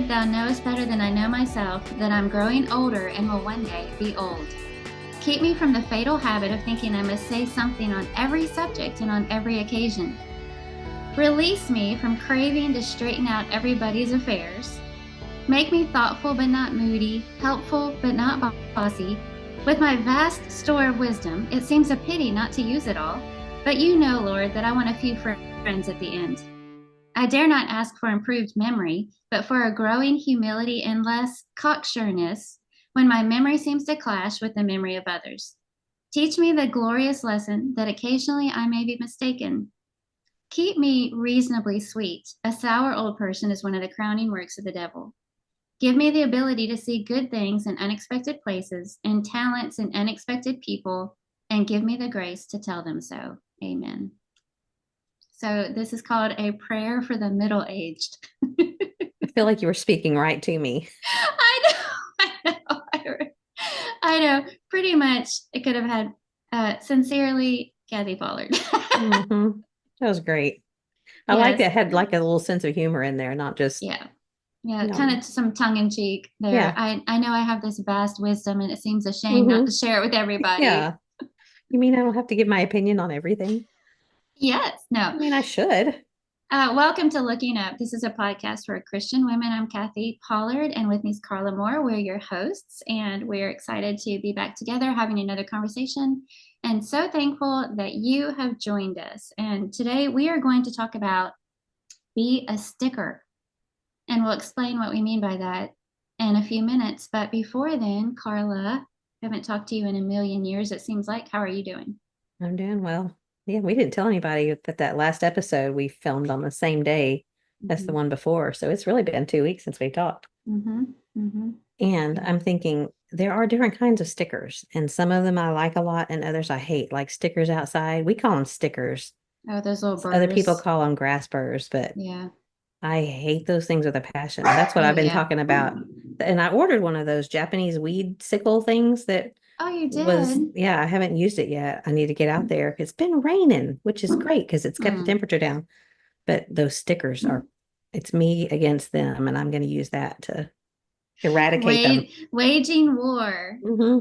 that thou knowest better than I know myself, that I'm growing older and will one day be old. Keep me from the fatal habit of thinking I must say something on every subject and on every occasion. Release me from craving to straighten out everybody's affairs. Make me thoughtful but not moody, helpful but not bossy. With my vast store of wisdom, it seems a pity not to use it all. But you know, Lord, that I want a few friends at the end. I dare not ask for improved memory, but for a growing humility and less cocksureness when my memory seems to clash with the memory of others. Teach me the glorious lesson that occasionally I may be mistaken. Keep me reasonably sweet. A sour old person is one of the crowning works of the devil. Give me the ability to see good things in unexpected places and talents in unexpected people, and give me the grace to tell them so. Amen. So this is called a prayer for the middle-aged. I feel like you were speaking right to me. I know, I know. Pretty much, it could have had sincerely Kathy Pollard. Mm-hmm. That was great. I like Yes. that it had like a little sense of humor in there, not just, Yeah. Yeah. you Kind know, of some tongue in cheek there. yeah. I know I have this vast wisdom, and it seems a shame not to Mm-hmm. share it with everybody. Yeah. You mean I don't have to give my opinion on everything? Yes. No. I mean, I should. Welcome to Looking Up. This is a podcast for Christian women. I'm Kathy Pollard, and with me is Carla Moore. We're your hosts, and we're excited to be back together having another conversation. And so thankful that you have joined us. And today we are going to talk about be a sticker, and we'll explain what we mean by that in a few minutes. But before then, Carla, I haven't talked to you in a million years, it seems like. How are you doing? I'm doing well. Yeah, we didn't tell anybody that last episode we filmed on the same day as the Mm-hmm. one before. So it's really been 2 weeks since we talked. Mm-hmm. Mm-hmm. And I'm thinking there are different kinds of stickers, and some of them I like a lot, and others I hate, like stickers outside. We call them stickers. Oh, those little Other people burrs. call them grass burrs, but Yeah. I hate those things with a passion. That's what Oh, I've been yeah. talking about. And I ordered one of those Japanese weed sickle things that Oh, you was, did? yeah, I haven't used it yet. I need to get out there. It's been raining, which is great because it's kept the Mm. temperature down. But those stickers are, it's me against them, and I'm going to use that to eradicate them. Waging war. Hmm.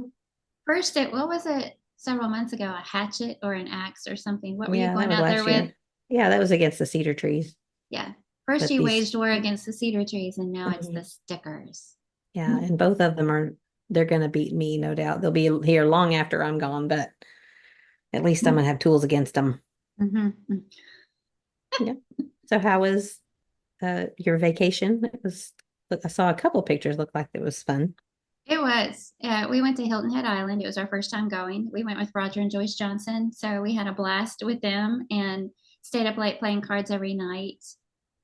First, what was it several months ago? A hatchet or an axe or something? What were you Yeah, that going was out there last with? year. Yeah, that was against the cedar trees. Yeah. First, But you these, waged war against the cedar trees, and now it's the mhm, stickers. yeah, and both of them are, they're going to beat me, no doubt. They'll be here long after I'm gone, but at least I'm going to have tools against them. Mm-hmm. Yep. So how was your vacation? It was, look, I saw a couple pictures, looked like it was fun. It was. We went to Hilton Head Island. It was our first time going. We went with Roger and Joyce Johnson. So we had a blast with them and stayed up late playing cards every night.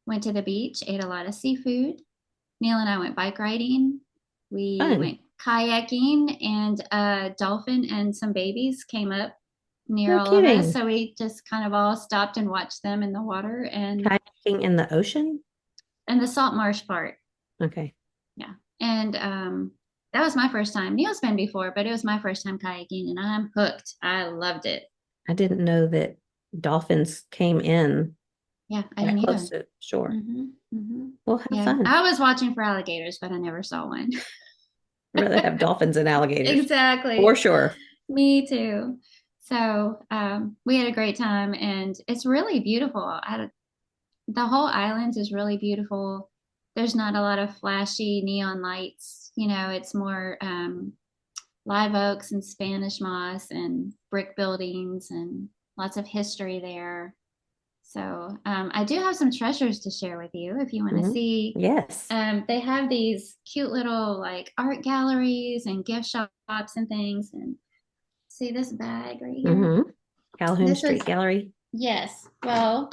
Went to the beach, ate a lot of seafood. Neil and I went bike riding. We Fun. went kayaking, and a dolphin and some babies came up near No all of us. kidding. So we just kind of all stopped and watched them in the water Kayaking in the ocean? and the salt marsh part. Okay. Yeah. And that was my first time. Neil's been before, but it was my first time kayaking, and I'm hooked. I loved it. I didn't know that dolphins came in Yeah, I that didn't close either. to shore. Hmm. Hmm. Well, have Yeah, fun. I was watching for alligators, but I never saw one. I'd rather have dolphins and alligators. For Exactly. sure. Me too. So we had a great time, and it's really beautiful. The whole island is really beautiful. There's not a lot of flashy neon lights. It's more live oaks and Spanish moss and brick buildings and lots of history there. So I do have some treasures to share with you if you want to Hmm. see. Yes. They have these cute little like art galleries and gift shops and things. And see this bag right here? Hmm. Calhoun This was, Street Gallery. yes. Well,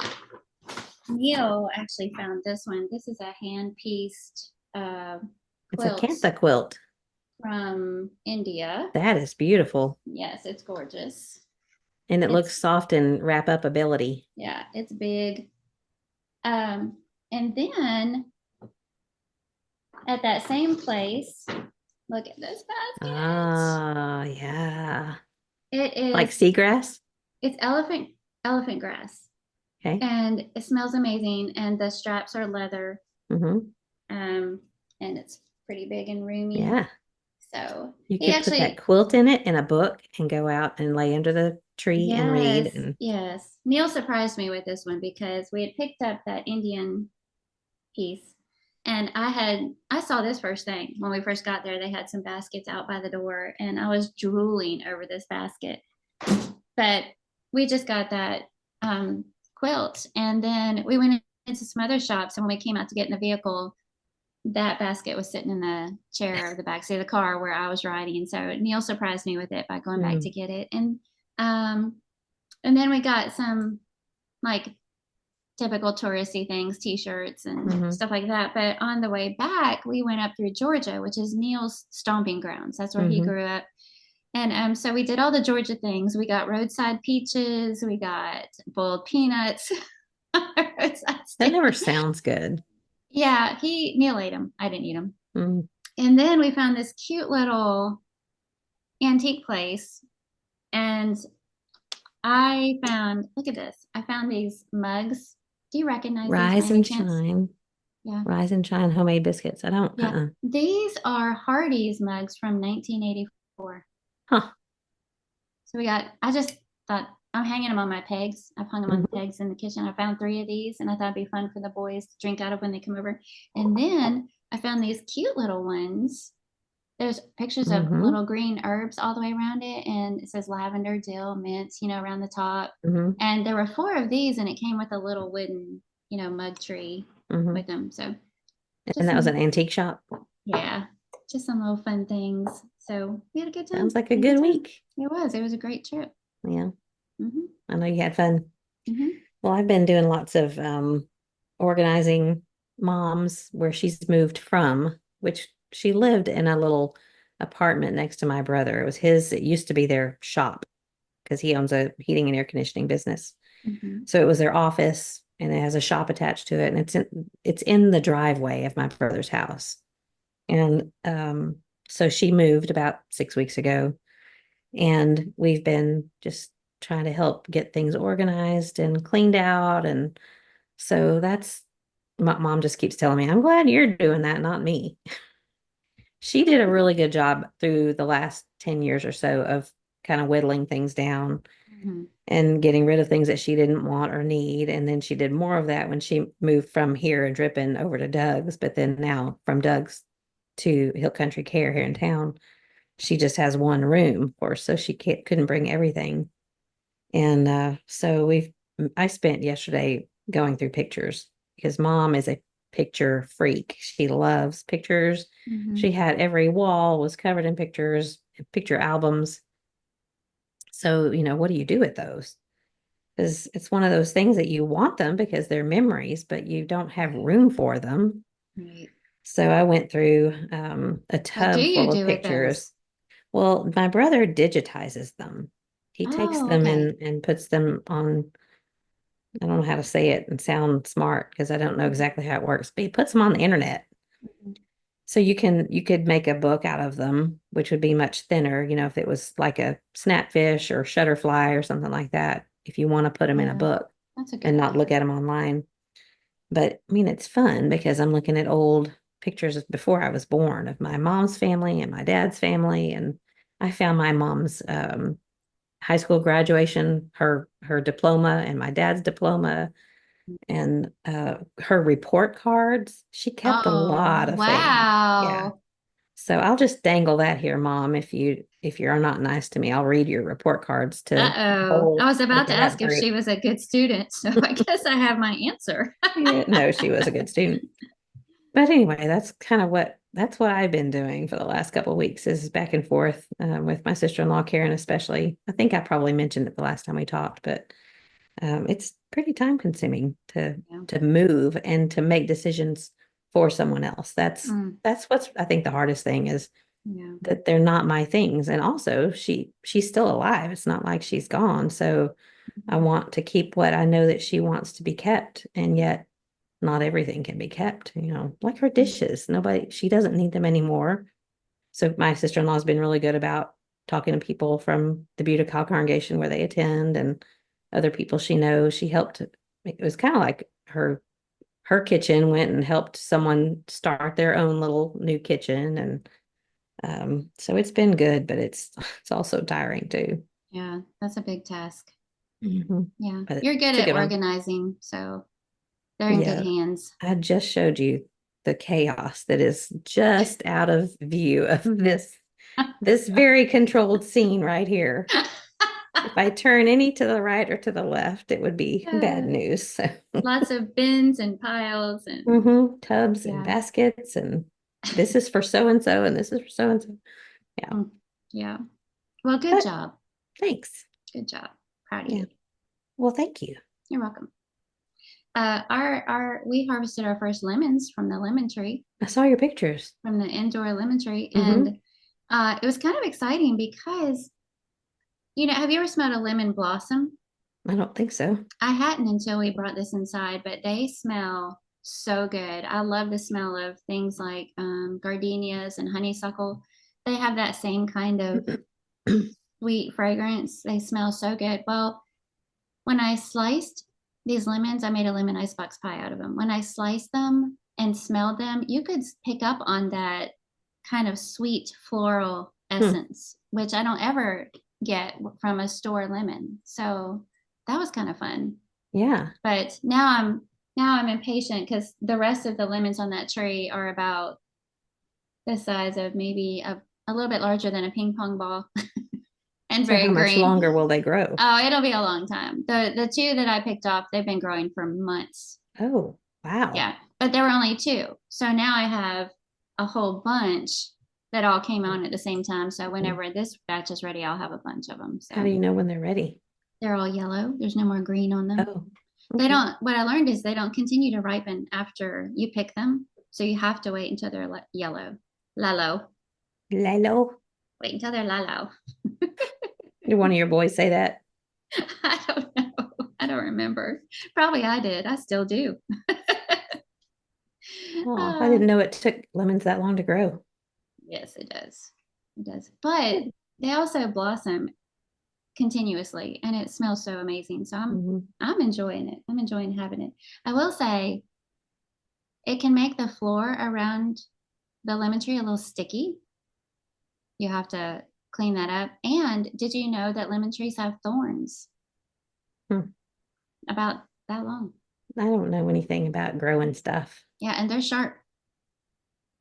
Neil actually found this one. This is a hand pieced It's a quilt cantha quilt. from India. That is beautiful. Yes, it's gorgeous. And it looks It's, soft in wrap up ability. yeah, it's big. Um, and then at that same place, look at this basket. Ah, yeah. It Like is, seagrass. it's elephant grass, Okay. and it smells amazing. And the straps are leather. Hmm. Um, and it's pretty big and roomy. Yeah. So You he could put that actually, quilt in it and a book and go out and lay under the tree and read. yes, And yes. Neil surprised me with this one because we had picked up that Indian piece. And I saw this first thing when we first got there. They had some baskets out by the door, and I was drooling over this basket. But we just got that um, quilt, and then we went into some other shops. And when we came out to get in the vehicle, that basket was sitting in the chair of the backseat of the car where I was riding. So Neil surprised me with it by going back to mm, get it, um, and then we got some like typical touristy things, t-shirts and hmm stuff like that. But on the way back, we went up through Georgia, which is Neil's stomping grounds. That's where he hmm grew up. And so we did all the Georgia things. We got roadside peaches, we got boiled peanuts, roadside That steak. never sounds good. Yeah, Neil ate them. I didn't eat them. Mm, And then we found this cute little antique place, and look at this. I found these mugs. Do you recognize these by rise any and chance? shine. Yeah. Rise and shine homemade biscuits. I don't, Yeah. These are Hardee's mugs from 1984. Huh. So I just thought I'm hanging them on my pegs. I've hung them on the hmm pegs in the kitchen. I found three of these and I thought it'd be fun for the boys to drink out of when they come over. And then I found these cute little ones. There's pictures of hmm little green herbs all the way around it. And it says lavender, dill, mint, around the top. hmm And there were four of these and it came with a little wooden, mug tree hmm with them. So And just that was an some antique shop. Yeah, just some little fun things. So we had a good Sounds time. like a A good good time. week. It was. It was a great trip. Yeah. Hmm. I know you had fun. Hmm. Well, I've been doing lots of organizing moms where she's moved from, which she lived in a little apartment next to my brother. It used to be their shop because he owns a heating and air conditioning business. Hmm. So it was their office and it has a shop attached to it. And it's in the driveway of my brother's house. And so she moved about 6 weeks ago. And we've been just trying to help get things organized and cleaned out. And so that's my mom just keeps telling me, I'm glad you're doing that, not me. She did a really good job through the last 10 years or so of kind of whittling things down Hmm. and getting rid of things that she didn't want or need. And then she did more of that when she moved from here and Dripping over to Doug's. But then now from Doug's to Hill Country Care here in town, she just has one room, of course, so she couldn't bring everything. And so I spent yesterday going through pictures because mom is a picture freak. She loves pictures. Hmm. She had every wall was covered in pictures, picture albums. So, what do you do with those? Because it's one of those things that you want them because they're memories, but you don't have Right. room for them. Right. So I went through a What do tub you full of do with those? pictures. Well, my brother digitizes them. He takes Oh, them okay. and puts them on. I don't know how to say it and sound smart because I don't know exactly how it works, but he puts them on the internet. Hmm. So you could make a book out of them, which would be much thinner, if it was like a snapfish or shutterfly or something like that, if you want to put them in a Yeah, book that's a good and not look idea. at them online. But I mean, it's fun because I'm looking at old pictures of before I was born of my mom's family and my dad's family. And I found my mom's high school graduation, her diploma and my dad's diploma and her report cards. She kept a Oh, lot of things. Yeah. wow. So I'll just dangle that here, Mom. If you're not nice to me, I'll read your report cards to Uh-oh. I whole was about to open up ask if group. she was a good student, so I guess I have my answer. Yeah, no, she was a good student. But anyway, that's what I've been doing for the last couple of weeks is back and forth with my sister-in-law Karen, especially. I think I probably mentioned it the last time we talked, but it's pretty time consuming to Yeah. to move and to make decisions for someone else. That's Mm, that's what's I think the hardest thing is yeah. that they're not my things. And also she's still alive. It's not like she's gone. So I Mhm. want to keep what I know that she wants to be kept, and yet not everything can be kept, like her dishes. She doesn't need them anymore. So my sister-in-law has been really good about talking to people from the Butte congregation where they attend and other people she knows. She helped. It was kind of like her kitchen, went and helped someone start their own little new kitchen. And so it's been good, but it's also tiring too. Yeah, that's a big task. Mhm. Yeah. But You're good it's a at good one. organizing, so they're in good Yeah. hands. I just showed you the chaos that is just out of view of this very controlled scene right here. If I turn any to the right or to the left, it would be bad Uh, news. So, lots of bins and piles and tubs and yeah. baskets, and this is for so and so, and this is for so and so. Yeah, Mm, yeah. Well, good but job. thanks. Good job. Proud of Yeah. you. Well, thank you. You're welcome. We harvested our first lemons from the lemon tree, I saw your pictures. from the indoor lemon tree, Hmm. and it was kind of exciting because have you ever smelled a lemon blossom? I don't think so. I hadn't until we brought this inside, but they smell so good. I love the smell of things like gardenias and honeysuckle. They have that same kind of sweet fragrance. They smell so good. Well, when I sliced these lemons, I made a lemon icebox pie out of them. When I sliced them and smelled them, you could pick up on that kind of sweet floral Hmm. essence, which I don't ever get from a store lemon. So that was kind of fun. Yeah. But now I'm impatient because the rest of the lemons on that tree are about the size of maybe a little bit larger than a ping pong ball and So how very much green. longer will they grow? Oh, it'll be a long time. The two that I picked off, they've been growing for months. Oh, wow. Yeah, but there were only two. So now I have a whole bunch that all came on at the same time. So Mhm. whenever this batch is ready, I'll have a bunch of them. How do So you know when they're ready? they're all yellow. There's no more green on them. Oh, They okay. don't, what I learned is they don't continue to ripen after you pick them. So you have to wait until they're yellow. Lalo. Lalo. Wait until they're lalo. Did one of your boys say that? I don't know. I don't remember. Probably I did. I still do. Oh, I uh, didn't know it took lemons that long to grow. yes, it does. It does. But they also blossom continuously and it smells so amazing. So Mhm. I'm enjoying it. I'm enjoying having it. I will say it can make the floor around the lemon tree a little sticky. You have to clean that up. And did you know that lemon trees have thorns Hmm. about that long? I don't know anything about growing stuff. Yeah, and they're sharp.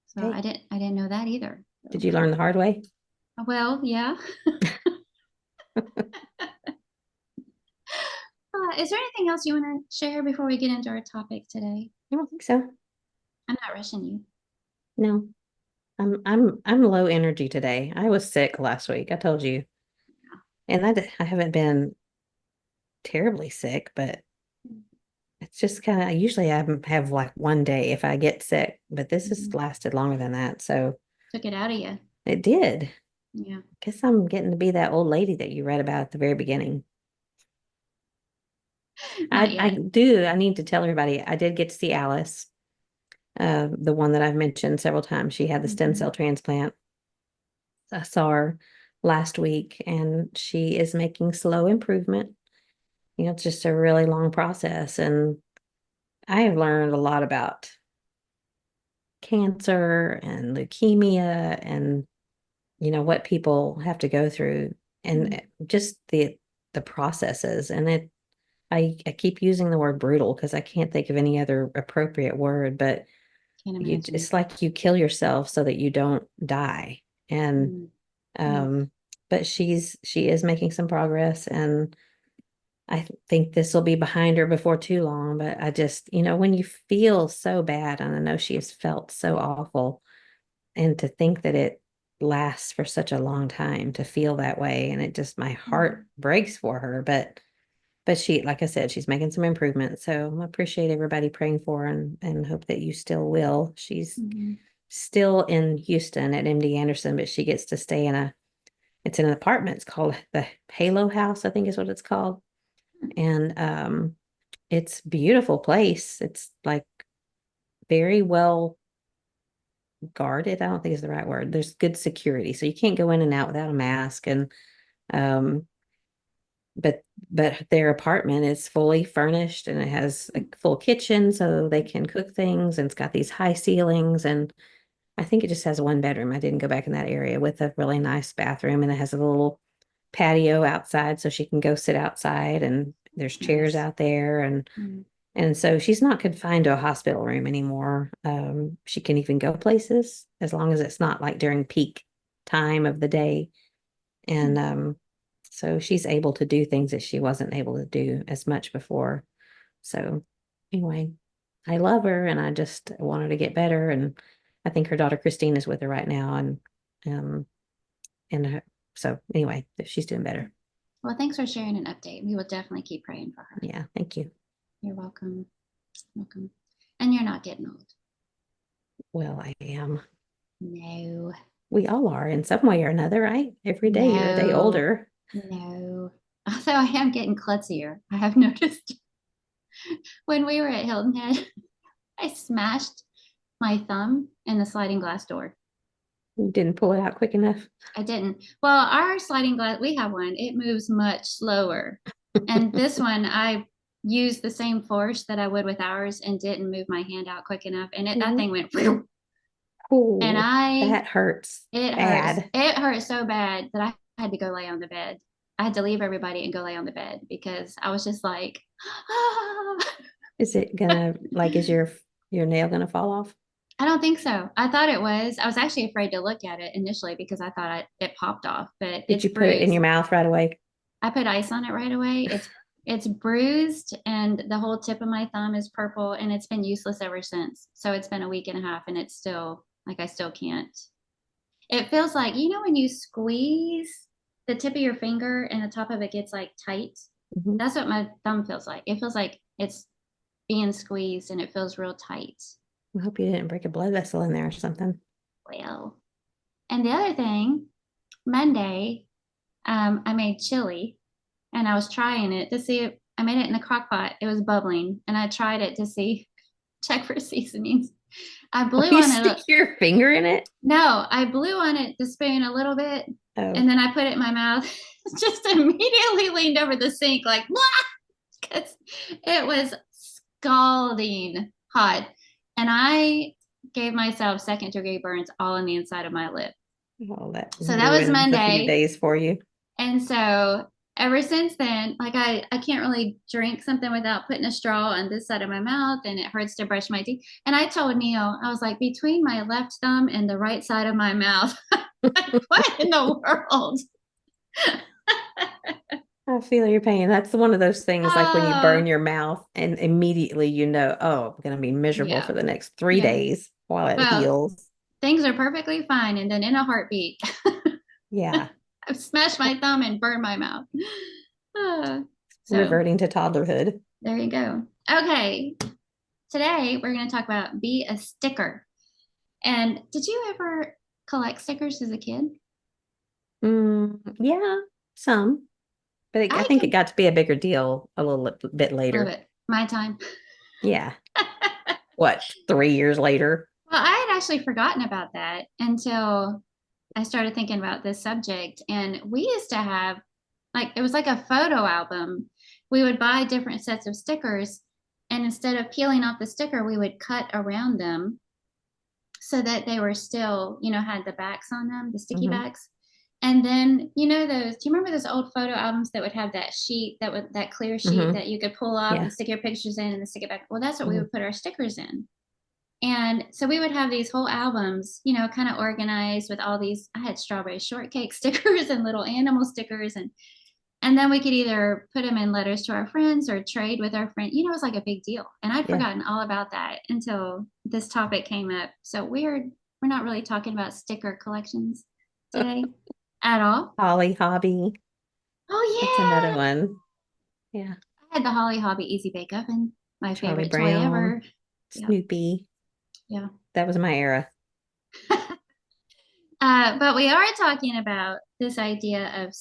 So Hey, I didn't know that either. did So, you learn the hard way? well, yeah. Is there anything else you want to share before we get into our topic today? I don't think so. I'm not rushing you. No, I'm low energy today. I was sick last week. I told you, and I haven't been terribly sick, but it's just kind of usually have like one day if I get sick, but this has Mhm. lasted longer than that. So Took it out of you. it did. Yeah. Guess I'm getting to be that old lady that you read about at the very beginning. Not I yet. do. I need to tell everybody I did get to see Alice, the one that I've mentioned several times. She had the stem Mhm. cell transplant. I saw her last week and she is making slow improvement. It's just a really long process. And I have learned a lot about cancer and leukemia and, what people have to go through and Mhm. just the processes. And I keep using the word brutal because I can't think of any other appropriate word, but Can't imagine. it's like you kill yourself so that you don't die. And Mm. Mm. um, but she is making some progress, and I think this will be behind her before too long. But I just, when you feel so bad, and I know she has felt so awful, and to think that it lasts for such a long time to feel that way, and it just my heart Mm. breaks for her. But she, like I said, she's making some improvement. So I appreciate everybody praying for her and hope that you still will. She's Mhm. still in Houston at MD Anderson, but she gets to stay it's in an apartment. It's called the Halo House, I think is what it's called. And it's beautiful place. It's like very well guarded. I don't think is the right word. There's good security. So you can't go in and out without a mask. And um but their apartment is fully furnished and it has a full kitchen so they can cook things, and it's got these high ceilings, and I think it just has one bedroom. I didn't go back in that area, with a really nice bathroom, and it has a little patio outside so she can go sit outside, and there's chairs Nice. out there, Mm. and so she's not confined to a hospital room anymore. She can even go places as long as it's not like during peak time of the day. And Mm. so she's able to do things that she wasn't able to do as much before. So anyway, I love her and I just want her to get better. And I think her daughter Christine is with her right now. Um and so anyway, she's doing better. Well, thanks for sharing an update. We will definitely keep praying for her. Yeah, thank you. You're welcome. Welcome. And you're not getting old. Well, I am. No, We all are in some way or another, right? Every day you're a day no, older. no. Although I am getting klutzier, I have noticed when we were at Hilton Head, I smashed my thumb in the sliding glass door. You didn't pull it out quick enough. I didn't. Well, our sliding glass, we have one, it moves much slower. And this one, I used the same force that I would with ours and didn't move my hand out quick enough. And that Mhm. thing went, and Oh, that hurts it hurts. bad. It hurt so bad that I had to go lay on the bed. I had to leave everybody and go lay on the bed because I was just like, ah. Is it gonna like is your nail gonna fall off? I don't think so. I thought it was. I was actually afraid to look at it initially because I thought it popped off, but Did it's you put it in bruised. your mouth right away? I put ice on it right away. It's bruised and the whole tip of my thumb is purple and it's been useless ever since. So it's been a week and a half and it's still like I still can't. It feels like, when you squeeze the tip of your finger and the top of it gets like tight. Mhm. That's what my thumb feels like. It feels like it's being squeezed and it feels real tight. I hope you didn't break a blood vessel in there or something. Well, and the other thing, Monday, I made chili and I was trying it to see if I made it in the crock pot. It was bubbling and I tried it to see, check for seasonings. I blew You on it. stick your finger in it? No, I blew on it the spoon a little bit Oh, and then I put it in my mouth. Just immediately leaned over the sink like, because it was scalding hot. And I gave myself second-degree burns all on the inside of my lip. well, that So that was ruins a few Monday. days for you. And so ever since then, like I can't really drink something without putting a straw on this side of my mouth and it hurts to brush my teeth. And I told Neil, I was like, between my left thumb and the right side of my mouth, what in the world? I feel your pain. That's one of those things like when you uh, burn your mouth and immediately you know, oh, I'm going to be miserable yeah, for the next three yeah. days while it Well, heals. things are perfectly fine. And then in a heartbeat, Yeah, I've smashed my thumb and burned my mouth. Uh, so reverting to toddlerhood. there you go. Okay. Today we're going to talk about be a sticker. And did you ever collect stickers as a kid? Yeah, some, but I I think it can got to be a bigger deal a little bit love later. it. My time. Yeah. What, 3 years later? Well, I had actually forgotten about that until I started thinking about this subject. And we used to have, like, it was like a photo album. We would buy different sets of stickers. And instead of peeling off the sticker, we would cut around them so that they were still, had the backs on them, the sticky Hmm. backs. And then, do you remember those old photo albums that would have that sheet, that clear sheet Hmm. that you could pull off and Yeah. stick your pictures in and then stick it back? Well, that's what we Hmm. would put our stickers in. And so we would have these whole albums, kind of organized with all these. I had strawberry shortcake stickers and little animal stickers, and then we could either put them in letters to our friends or trade with our friend. It was like a big deal. And I'd Yeah. forgotten all about that until this topic came up. So we're not really talking about sticker collections today at all. Holly Hobby. That's another Oh yeah. one. Yeah. I had the Holly Hobby Easy Bake Oven, my Charlie favorite toy Brown, ever. Yeah. Snoopy. Yeah. That was my era. But we are talking about this idea of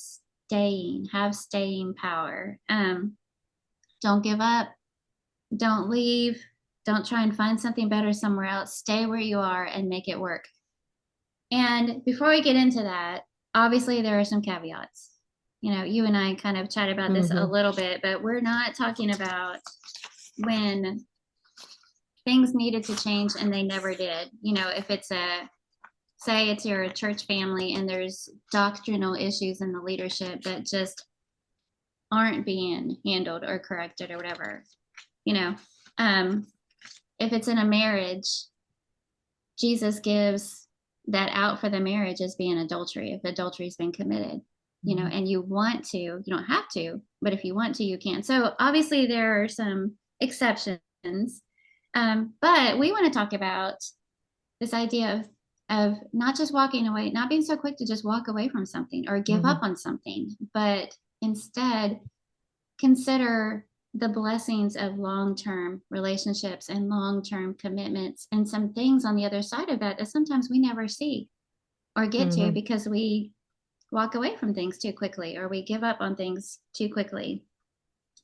have staying power. Don't give up, don't leave, don't try and find something better somewhere else. Stay where you are and make it work. And before we get into that, obviously there are some caveats. You and I kind of chat about this a Mm-hmm. little bit, but we're not talking about when things needed to change and they never did. If it's say it's your church family and there's doctrinal issues in the leadership that just aren't being handled or corrected or whatever, you know, um, if it's in a marriage, Jesus gives that out for the marriage as being adultery if adultery's been committed, Mm-hmm. and you want to, you don't have to, but if you want to, you can. So obviously there are some exceptions, but we want to talk about this idea of not just walking away, not being so quick to just walk away from something or give Mm-hmm. up on something, but instead consider the blessings of long-term relationships and long-term commitments and some things on the other side of that that sometimes we never see or get to Mm-hmm. because we walk away from things too quickly or we give up on things too quickly.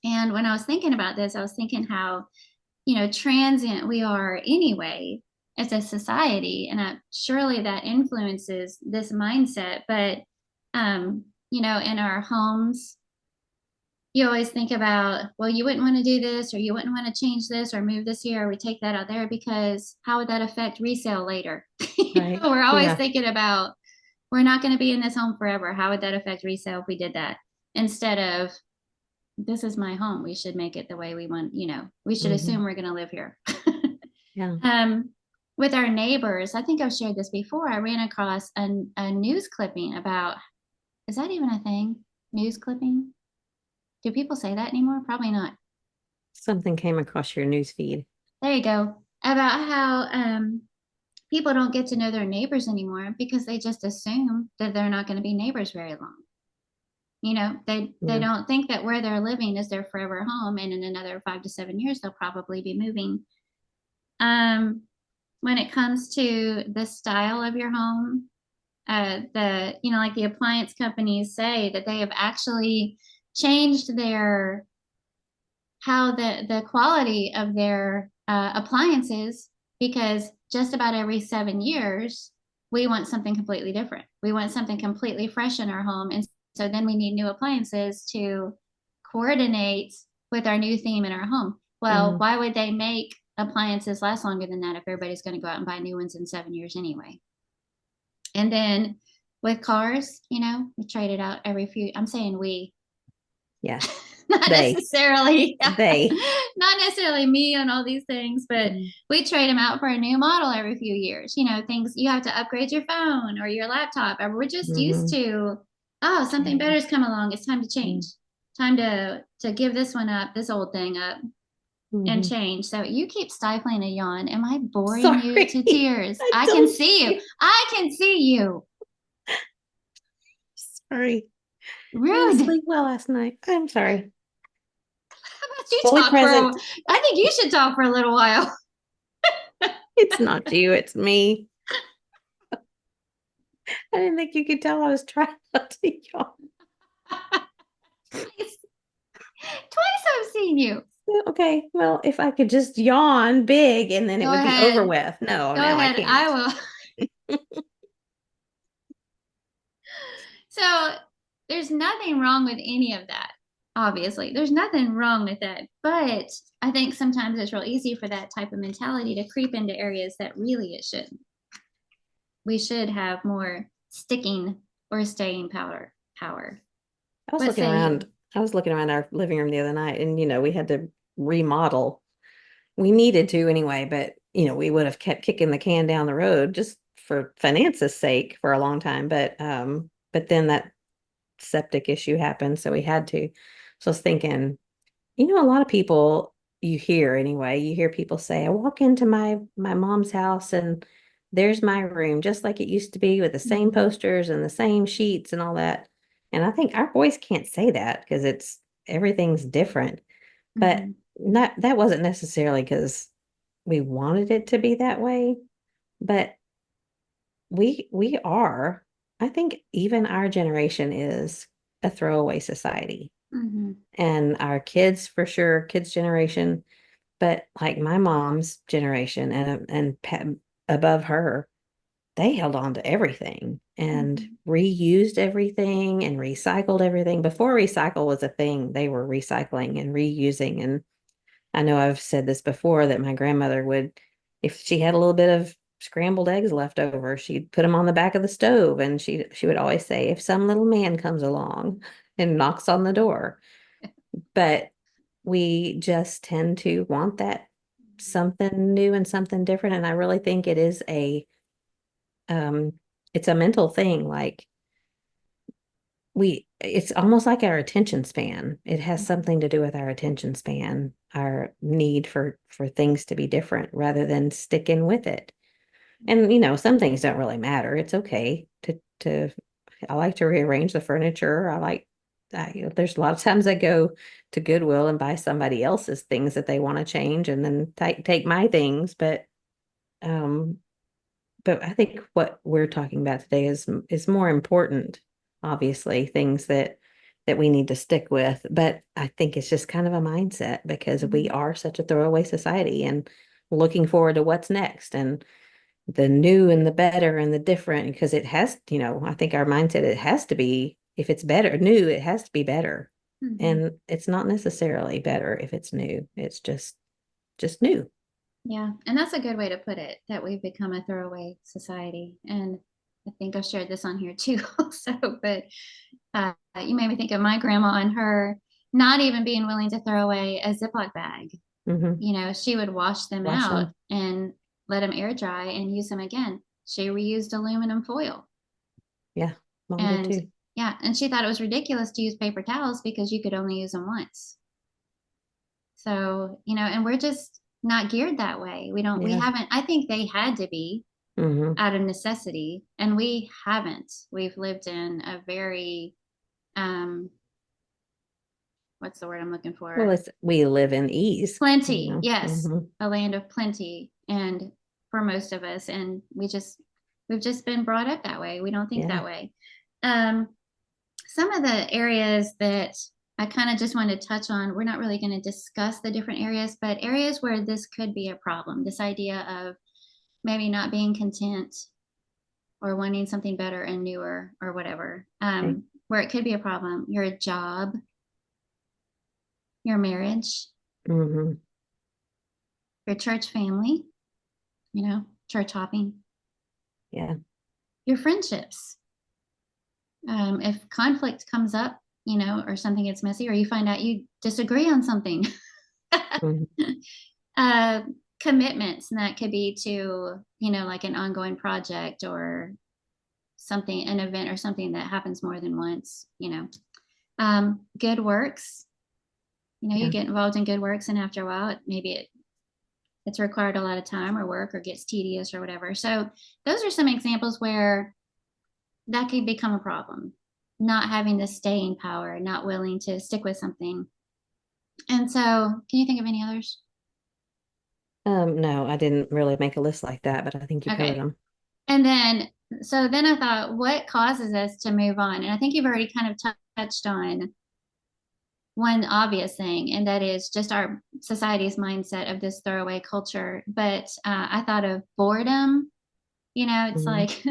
And when I was thinking about this, I was thinking how, transient we are anyway as a society. And surely that influences this mindset. But, in our homes, you always think about, well, you wouldn't want to do this, or you wouldn't want to change this, or move this here, or we take that out there because how would that affect resale later? Right. We're always Yeah. thinking about, we're not going to be in this home forever. How would that affect resale if we did that? Instead of, this is my home. We should make it the way we want, we should Mm-hmm. assume we're going to live here. Yeah. um, with our neighbors, I think I've shared this before. I ran across a news clipping about, is that even a thing? News clipping? Do people say that anymore? Probably not. Something came across your news feed. There you go. About how people don't get to know their neighbors anymore because they just assume that they're not going to be neighbors very long. They Yeah. don't think that where they're living is their forever home, and in another 5 to 7 years they'll probably be moving. Um, when it comes to the style of your home, like the appliance companies say that they have actually changed their how the quality of their appliances, because just about every 7 years we want something completely different. We want something completely fresh in our home, and so then we need new appliances to coordinate with our new theme in our home. Well, Mm-hmm. why would they make appliances last longer than that if everybody's going to go out and buy new ones in 7 years anyway? And then with cars, we trade it out every few. I'm saying we, Yeah. not They. necessarily They. not necessarily me on all these things, but Mm-hmm. we trade them out for a new model every few years. Things you have to upgrade your phone or your laptop, or we're just used Mm-hmm. to, oh, something better has Change. come along, it's time to change, time to give this one up, this old thing up, and Mm-hmm. change. So you keep stifling a yawn. Am I boring you Sorry. to tears? I I can told see you. you. I can see you. Sorry. I didn't Rude. sleep well last night. I'm sorry. How about you Fully talk for, present. I think you should talk for a little while. It's not you, it's me. I didn't think you could tell I was trying not to yawn. Twice, twice I've seen you. Okay, well, if I could just yawn big and then it Go would be over ahead. with. No, Go no, I ahead. I can't. will. So there's nothing wrong with any of that. Obviously, there's nothing wrong with that. But I think sometimes it's real easy for that type of mentality to creep into areas that really it shouldn't. We should have more sticking or staying power. I was What looking say around. you? I was looking around our living room the other night and we had to remodel. We needed to anyway, but we would have kept kicking the can down the road just for finance's sake for a long time. But then that septic issue happened, so we had to. So I was thinking, a lot of people you hear people say, I walk into my mom's house and there's my room just like it used to be with the same Mm-hmm. posters and the same sheets and all that. And I think our boys can't say that because it's everything's different. But Mm-hmm. not that wasn't necessarily because we wanted it to be that way, but we are. I think even our generation is a throwaway society. Mm-hmm. And our kids, for sure, kids' generation, but like my mom's generation and above her, they held on to everything and Mhm. reused everything and recycled everything. Before recycle was a thing, they were recycling and reusing. And I know I've said this before that my grandmother would, if she had a little bit of scrambled eggs left over, she'd put them on the back of the stove. And she would always say, if some little man comes along and knocks on the door. But we just tend to want that something new and something different. And I really think it is um it's a mental thing. Like it's almost like our attention span. It has Mhm. something to do with our attention span, our need for things to be different rather than sticking with it. And some things don't really matter. It's okay to I like to rearrange the furniture. There's a lot of times I go to Goodwill and buy somebody else's things that they want to change and then take my things. Um, but I think what we're talking about today is more important, obviously, things that we need to stick with. But I think it's just kind of a mindset because we Mhm. are such a throwaway society and looking forward to what's next and the new and the better and the different because I think our mindset it has to be if it's better new, it has to be better. Mhm. And it's not necessarily better if it's new. It's just new. Yeah, and that's a good way to put it, that we've become a throwaway society. And I think I've shared this on here too, also, but you made me think of my grandma and her not even being willing to throw away a Ziploc bag. Hmm. She would wash them Wash out them. and let them air dry and use them again. She reused aluminum foil. Yeah, mom did And too. yeah, and she thought it was ridiculous to use paper towels because you could only use them once. So, and we're just not geared that way. We Yeah. haven't, I think they had to be Hmm. out of necessity, and we haven't. We've lived in a very, um, what's the word I'm looking Well, for? it's we live in ease, Plenty. Yes, Hmm. a land of plenty. And for most of us, and we've just been brought up that way. We don't think Yeah. that way. Um, some of the areas that I kind of just want to touch on, we're not really going to discuss the different areas, but areas where this could be a problem, this idea of maybe not being content or wanting something better and newer or whatever, Okay. where it could be a problem: your job, your marriage, Hmm. your church family, church hopping, Yeah. your friendships. If conflict comes up, or something gets messy, or you find out you disagree on something, Hmm. uh, commitments, and that could be to, like an ongoing project or something, an event or something that happens more than once, good works. You Yeah. get involved in good works, and after a while, it's required a lot of time or work or gets tedious or whatever. So those are some examples where that could become a problem. Not having the staying power, not willing to stick with something. And so, can you think of any others? No, I didn't really make a list like that, but I think you covered Okay. them. And then I thought, what causes us to move on? And I think you've already kind of touched on one obvious thing, and that is just our society's mindset of this throwaway culture. But I thought of boredom. It's Hmm. like,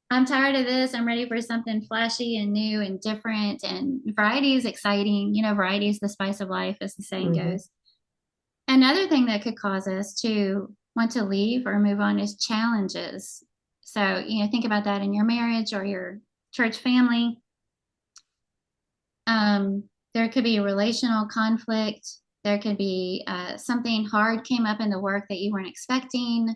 I'm tired of this. I'm ready for something flashy and new and different. And variety is exciting. Variety is the spice of life, as the saying Hmm. goes. Another thing that could cause us to want to leave or move on is challenges. So, think about that in your marriage or your church family. There could be a relational conflict. There could be something hard came up in the work that you weren't expecting.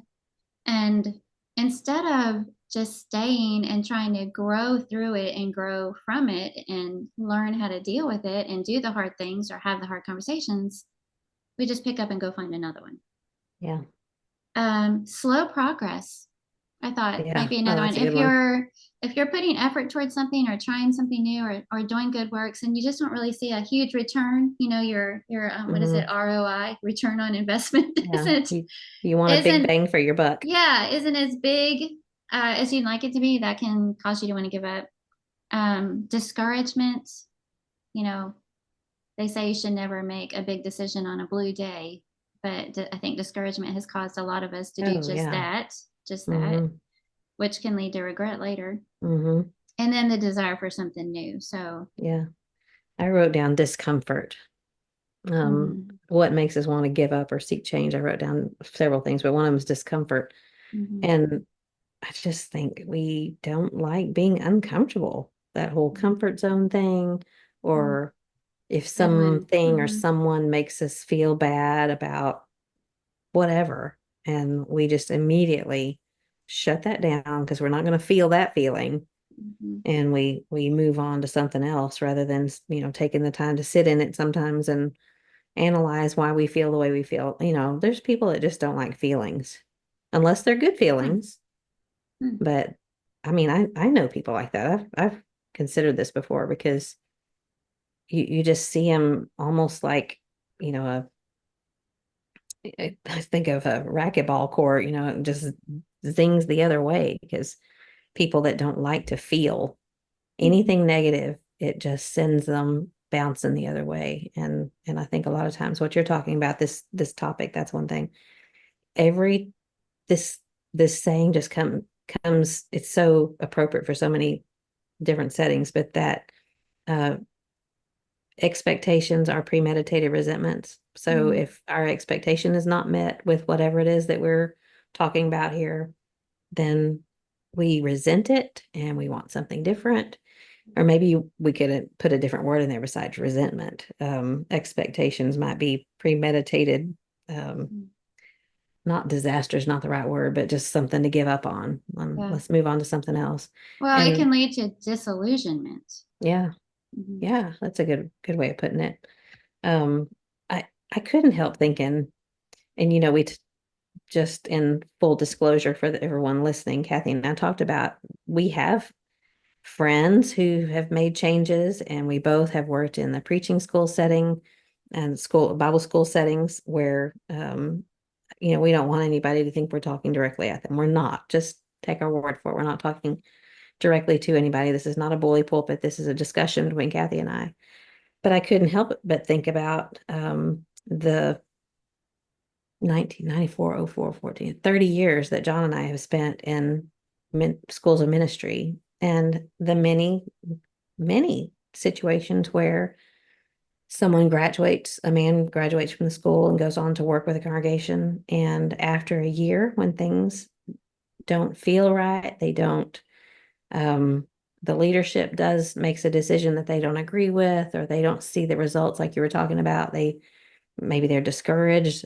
And instead of just staying and trying to grow through it and grow from it and learn how to deal with it and do the hard things or have the hard conversations, we just pick up and go find another one. Yeah. Slow progress, I thought, might Yeah. be Oh, another one. that's a good one. If you're putting effort towards something or trying something new or doing good works, and you just don't really see a huge return, your what is it, Hmm. ROI, return on investment, Yeah. isn't You want a big isn't bang for your buck. yeah, isn't as big as you'd like it to be. That can cause you to want to give up. Discouragement, you know, they say you should never make a big decision on a blue day, but I think discouragement has caused a lot of us to do Oh, just yeah. that, just that. Hmm. which can lead to regret later. Hmm. And then the desire for something new. So, Yeah. I wrote down discomfort. mm-hmm, What makes us want to give up or seek change? I wrote down several things, but one of them is discomfort. mm-hmm, And I just think we don't like being uncomfortable. That whole comfort zone thing, mm-hmm. or if Good one. something or Mm-hmm, someone makes us feel bad about whatever, and we just immediately shut that down because we're not going to feel that feeling, mm-hmm, and we move on to something else rather than taking the time to sit in it sometimes and analyze why we feel the way we feel. There's people that just don't like feelings unless they're good feelings. mm-hmm. But I mean, I know people like that. I've considered this before because you just see them almost like, you know, I think of a racquetball court, it just zings the other way because people that don't like to feel Mm-hmm. anything negative, it just sends them bouncing the other way. And I think a lot of times what you're talking about, this topic, that's one thing. Every this this saying just comes, it's so appropriate for so many different settings, but that uh, expectations are premeditated resentments. So Mm-hmm. if our expectation is not met with whatever it is that we're talking about here, then we resent it and we want something different. Or maybe we could put a different word in there besides resentment. Expectations might be premeditated, um, Mm-hmm. not disaster is not the right word, but just something to give up on. Yeah. Let's move on to something else. Well, it And can lead to disillusionment. yeah, Mm-hmm. yeah, that's a good way of putting it. Um, I couldn't help thinking, and just in full disclosure for everyone listening, Kathy and I talked about we have friends who have made changes, and we both have worked in the preaching school setting and Bible school settings where we don't want anybody to think we're talking directly at them. We're not. Just take our word for it. We're not talking directly to anybody. This is not a bully pulpit. This is a discussion between Kathy and I. But I couldn't help but think about the 1994, 04, 14, 30 years that John and I have spent in schools of ministry, and the many situations where a man graduates from the school and goes on to work with a congregation. And after a year, when things don't feel right, they don't, um, the leadership makes a decision that they don't agree with, or they don't see the results like you were talking about. Maybe they're discouraged.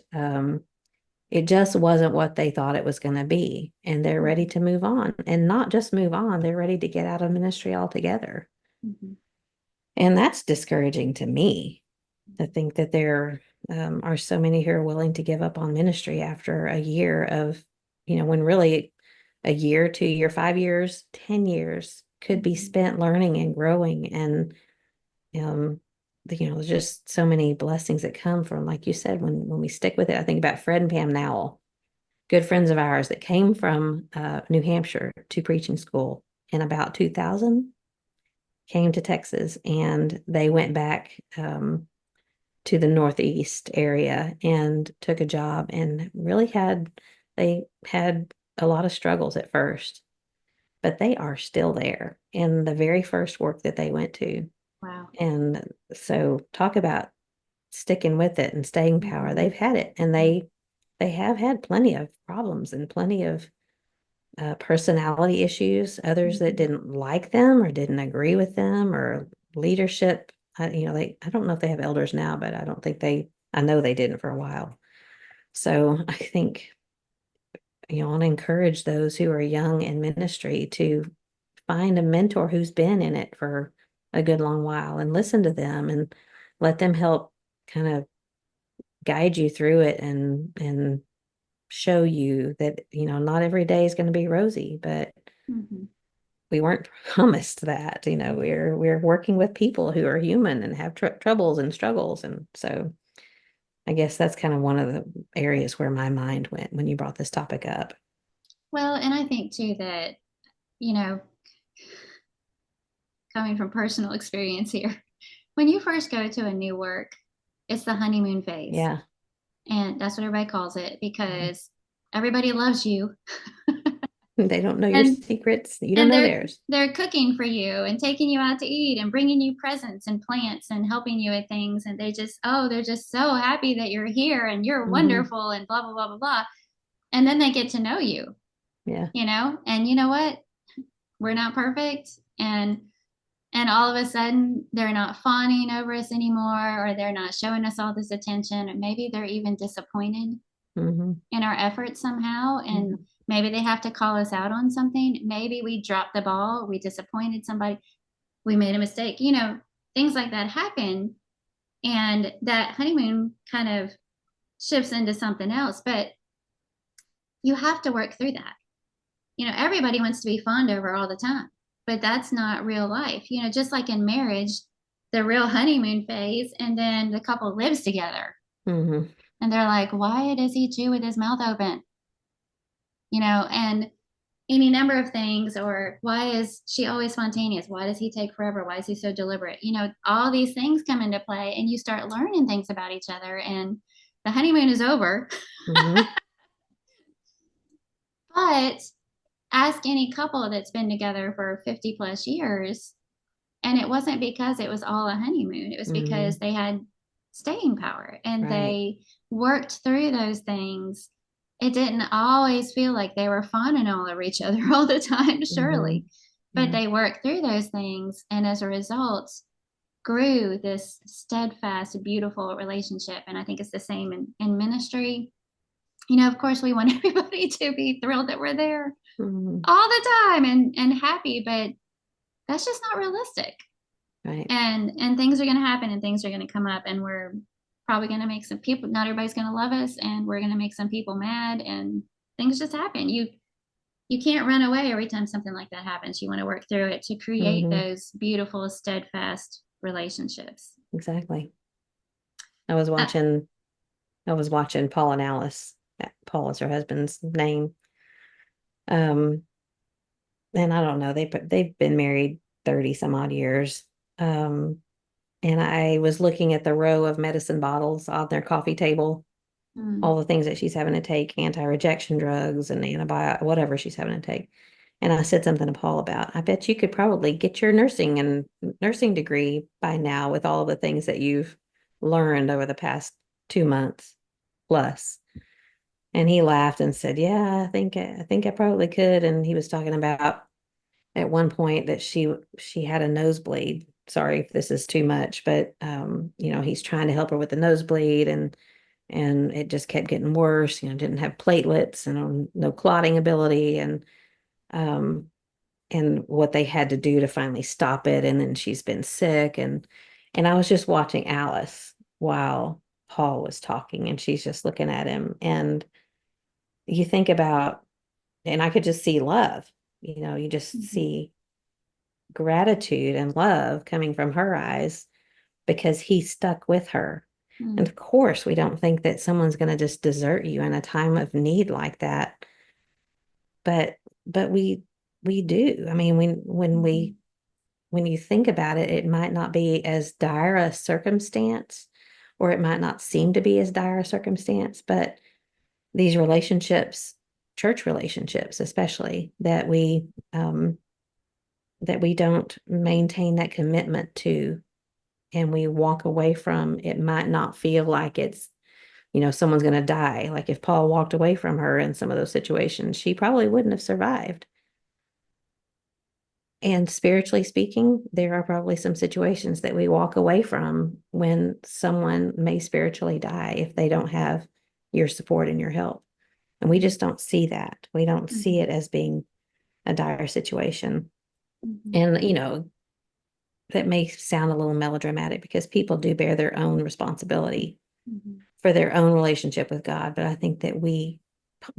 It just wasn't what they thought it was going to be. And they're ready to move on, and not just move on, they're ready to get out of ministry altogether. Mm-hmm. And that's discouraging to me, to think that there are so many who are willing to give up on ministry after a year of, when really a year, 2 year, 5 years, 10 years could be Mm-hmm. spent learning and growing. And, um, there's just so many blessings that come from, like you said, when we stick with it. I think about Fred and Pam Nowell, good friends of ours that came from New Hampshire to preaching school in about 2000, came to Texas, and they went back to the Northeast area and took a job, and really they had a lot of struggles at first, but they are still there in the very first work that they went to. Wow. And so talk about sticking with it and staying power. Mm-hmm. They've had it, and they have had plenty of problems and plenty of personality issues, others that Mm-hmm. didn't like them or didn't agree with them, or leadership. I don't know if they have elders now, but I know they didn't for a while. So I think, I want to encourage those who are young in ministry to find a mentor who's been in it for a good long while, and listen to them and let them help kind of guide you through it, and show you that, not every day is going to be rosy, but Mm-hmm. we weren't promised that. We're working with people who are human and have troubles and struggles. And so I guess that's kind of one of the areas where my mind went when you brought this topic up. Well, and I think too that, you know, coming from personal experience here, when you first go to a new work, it's the honeymoon phase. Yeah. And that's what everybody calls it because everybody loves you. They don't know your And secrets. You don't and know theirs. they're cooking for you and taking you out to eat and bringing you presents and plants and helping you with things, and they're just so happy that you're here and you're Hmm. wonderful and blah blah blah blah blah. And then they get to know you, Yeah. and you know what, we're not perfect, and all of a sudden they're not fawning over us anymore, or they're not showing us all this attention, or maybe they're even disappointed Hmm. in our efforts somehow, and maybe they have to call us out on something. Maybe we dropped the ball, we disappointed somebody, we made a mistake, things like that happen, and that honeymoon kind of shifts into something else. But you have to work through that. Everybody wants to be fawned over all the time, but that's not real life. Just like in marriage, the real honeymoon phase, and then the couple lives together Hmm. and they're like, why does he chew with his mouth open? And any number of things, or why is she always spontaneous? Why does he take forever? Why is he so deliberate? All these things come into play, and you start learning things about each other, and the honeymoon is over. Hmm. But ask any couple that's been together for 50 plus years, and it wasn't because it was all a honeymoon. It was because Hmm. they had staying power and Right. they worked through those things. It didn't always feel like they were fawning all over each other all the time, Hmm. surely, but Yeah. they worked through those things. And as a result, grew this steadfast, beautiful relationship. And I think it's the same in ministry. Of course, we want everybody to be thrilled that we're there Hmm. all the time and happy, but that's just not realistic. Right. And things are going to happen and things are going to come up, and we're probably going to make some people, not everybody's going to love us, and we're going to make some people mad, and things just happen. You can't run away every time something like that happens. You want to work through it to create Hmm. those beautiful steadfast relationships. Exactly. I was uh, watching I was watching Paul and Alice. Paul is her husband's name. Um, and I don't know, they've been married 30 some odd years. Um, and I was looking at the row of medicine bottles on their coffee table, mm, all the things that she's having to take, anti-rejection drugs and antibiotic, whatever she's having to take. And I said something to Paul about, I bet you could probably get your nursing degree by now with all of the things that you've learned over the past 2 months plus. And he laughed and said, "Yeah, I think I probably could." And he was talking about at one point that she had a nosebleed. Sorry if this is too much, but he's trying to help her with the nosebleed, and it just kept getting worse. Didn't have platelets and no clotting ability, um and what they had to do to finally stop it. And then she's been sick, and I was just watching Alice while Paul was talking, and she's just looking at him, and you think about, and I could just see love. You just mhm, see gratitude and love coming from her eyes because he stuck with her. And mm, of course, we don't think that someone's going to just desert you in a time of need like that, but but we do. I mean, mhm, when you think about it, it might not be as dire a circumstance, or it might not seem to be as dire a circumstance, but these relationships, church relationships especially, that we don't maintain that commitment to, and we walk away from, it might not feel like it's, someone's going to die. Like if Paul walked away from her in some of those situations, she probably wouldn't have survived. And spiritually speaking, there are probably some situations that we walk away from when someone may spiritually die if they don't have your support and your help. And we just don't see that. We don't see mhm, it as being a dire situation. mhm, And, that may sound a little melodramatic because people do bear their own responsibility mhm, for their own relationship with God. But I think that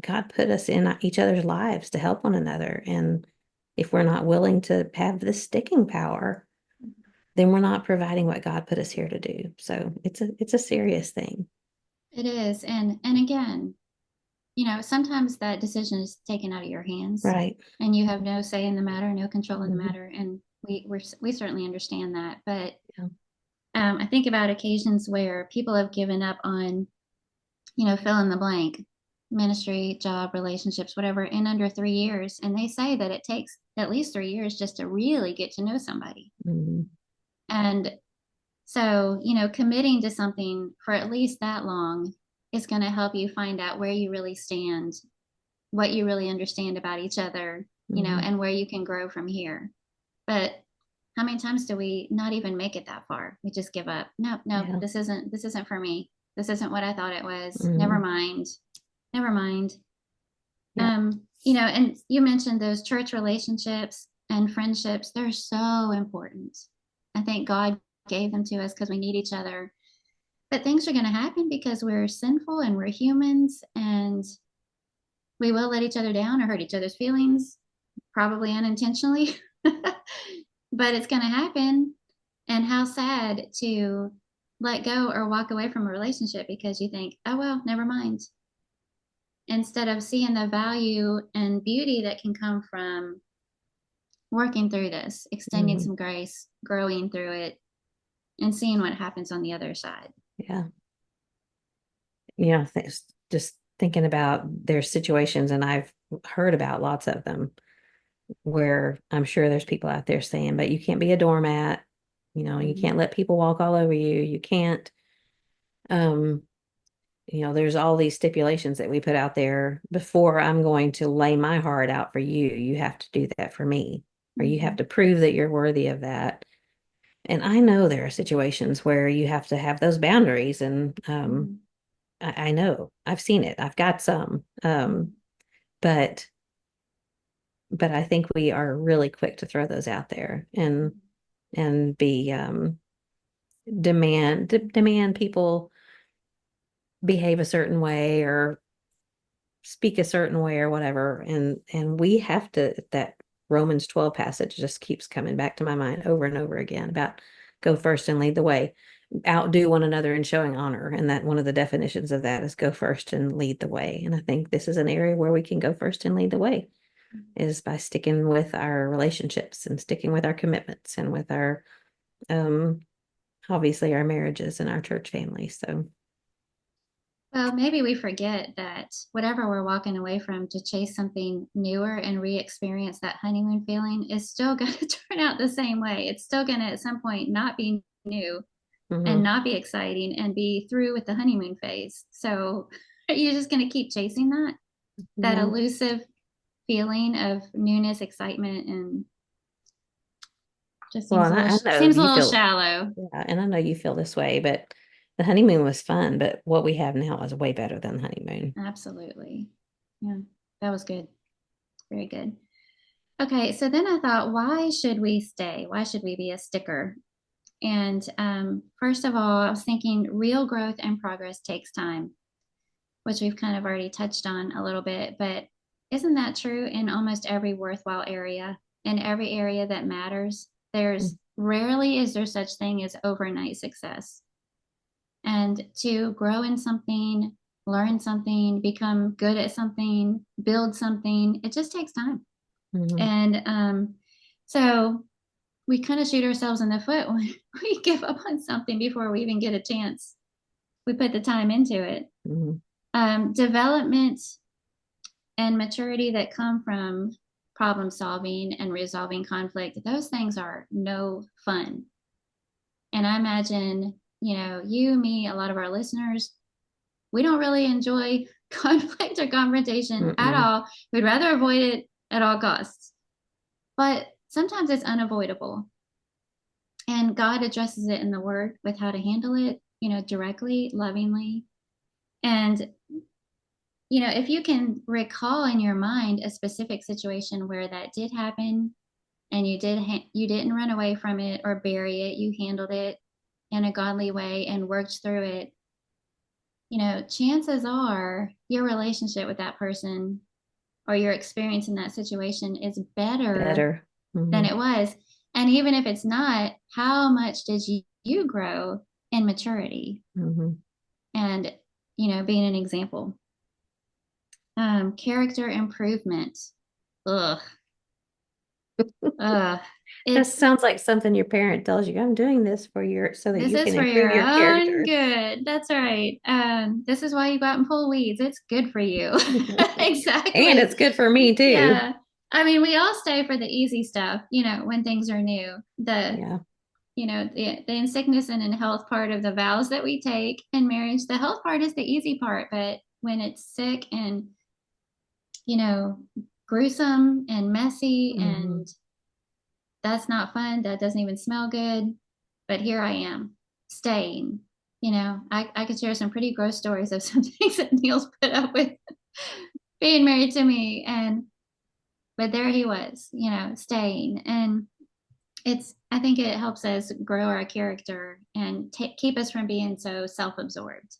God put us in each other's lives to help one another. And if we're not willing to have this sticking power, mhm. then we're not providing what God put us here to do. So it's a serious thing. It is. And again, sometimes that decision is taken out of your hands Right. and you have no say in the matter, no control in the Hmm. matter. And we certainly understand that. But Yeah. I think about occasions where people have given up on, fill in the blank. ministry, job, relationships, whatever, in under 3 years. And they say that it takes at least 3 years just to really get to know somebody. Mhm. And so, committing to something for at least that long is going to help you find out where you really stand, what you really understand about each other, Mhm. and where you can grow from here. But how many times do we not even make it that far? We just give up. No, no, Yeah. this isn't for me. This isn't what I thought it was. Never Mhm. mind. Never mind. Yeah. And you mentioned those church relationships and friendships. They're so important. I think God gave them to us because we need each other. But things are going to happen because we're sinful and we're humans, and we will let each other down or hurt each other's feelings, probably unintentionally. But it's going to happen. And how sad to let go or walk away from a relationship because you think, oh, well, never mind. Instead of seeing the value and beauty that can come from working through this, extending Mhm. some grace, growing through it, and seeing what happens on the other side. Yeah. Just thinking about their situations, and I've heard about lots of them where I'm sure there's people out there saying, but you can't be a doormat. You Mm-hmm. can't let people walk all over you. You can't, um, there's all these stipulations that we put out there before I'm going to lay my heart out for you. You have to do that for me, or you have Mm-hmm. to prove that you're worthy of that. And I know there are situations where you have to have those boundaries, and Mm-hmm. I know I've seen it. I've got some, but I think we are really quick to throw those out there and be demand people behave a certain way or speak a certain way or whatever, and we have to, that Romans 12 passage just keeps coming back to my mind over and over again about go first and lead the way, outdo one another in showing honor, and that one of the definitions of that is go first and lead the way. And I think this is an area where we can go first and lead the way, is by sticking with our relationships and sticking with our commitments and with our um obviously our marriages and our church family. So Well, maybe we forget that whatever we're walking away from to chase something newer and re experience that honeymoon feeling is still going to turn out the same way. It's still going to, at some point, not be new and mhm. not be exciting and be through with the honeymoon phase. So you're just going to keep chasing that Yeah. elusive feeling of newness, excitement, and just Well, seems a and little I know seems a you little feel, shallow. yeah, and I know you feel this way, but the honeymoon was fun, but what we have now is way better than the honeymoon. Absolutely. Yeah, that was good. Very good. Okay, so then I thought, why should we stay? Why should we be a sticker? And first of all, I was thinking real growth and progress takes time, which we've kind of already touched on a little bit. But isn't that true in almost every worthwhile area? In every area that matters, there's rarely is there such thing as overnight success. And to grow in something, learn something, become good at something, build something, it just takes time. Mm-hmm. And so we kind of shoot ourselves in the foot when we give up on something before we even get a chance. We put the time into it. Mm-hmm. Development and maturity that come from problem solving and resolving conflict, those things are no fun. And I imagine, you, me, a lot of our listeners, we don't really enjoy conflict or confrontation at Mm-mm. all. We'd rather avoid it at all costs. But sometimes it's unavoidable. And God addresses it in the word with how to handle it, directly, lovingly. And, if you can recall in your mind a specific situation where that did happen and you didn't run away from it or bury it, you handled it in a godly way and worked through it, chances are your relationship with that person or your experience in that situation is better Better. than Mm-hmm. it was. And even if it's not, how much did you grow in maturity Mm-hmm. and, being an example? Character improvement. Ugh. Uh, That it's sounds like something your parent tells you, I'm doing this for your so that This you is can for improve your your own character. good. That's right. This is why you go out and pull weeds. It's good for you. And Exactly. it's good for me too. Yeah. I mean, we all stay for the easy stuff, when things are new. Yeah. The in sickness and in health part of the vows that we take in marriage, the health part is the easy part. But when it's sick and, you know, gruesome and messy Hmm. and that's not fun. That doesn't even smell good. But here I am staying. I could share some pretty gross stories of some things that Neil's put up with being married to me. But there he was, staying. And I think it helps us grow our character and keep us from being so self absorbed.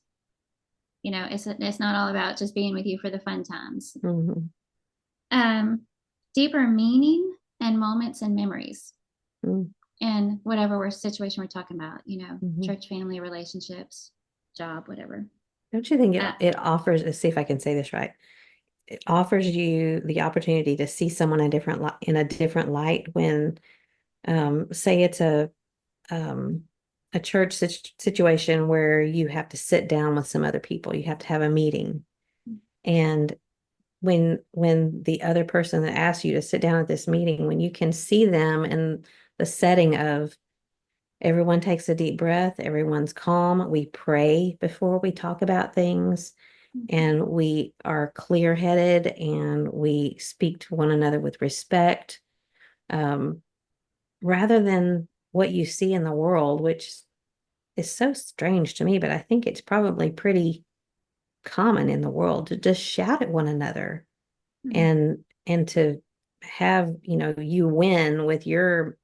It's not all about just being with you for the fun times. Hmm. Um, Deeper meaning and moments and memories and whatever situation we're talking about, Hmm. church, family, relationships, job, whatever. Don't you think Uh, it offers, let's see if I can say this right. It offers you the opportunity to see someone in a different light when, say it's um, a church situation where you have to sit down with some other people, you have to have a meeting. And when the other person that asks you to sit down at this meeting, when you can see them in the setting of everyone takes a deep breath, everyone's calm, we pray before we talk about things, and we are clear headed and we speak to one another with respect, um, rather than what you see in the world, which is so strange to me, but I think it's probably pretty common in the world to just shout at one another and to have, you win with your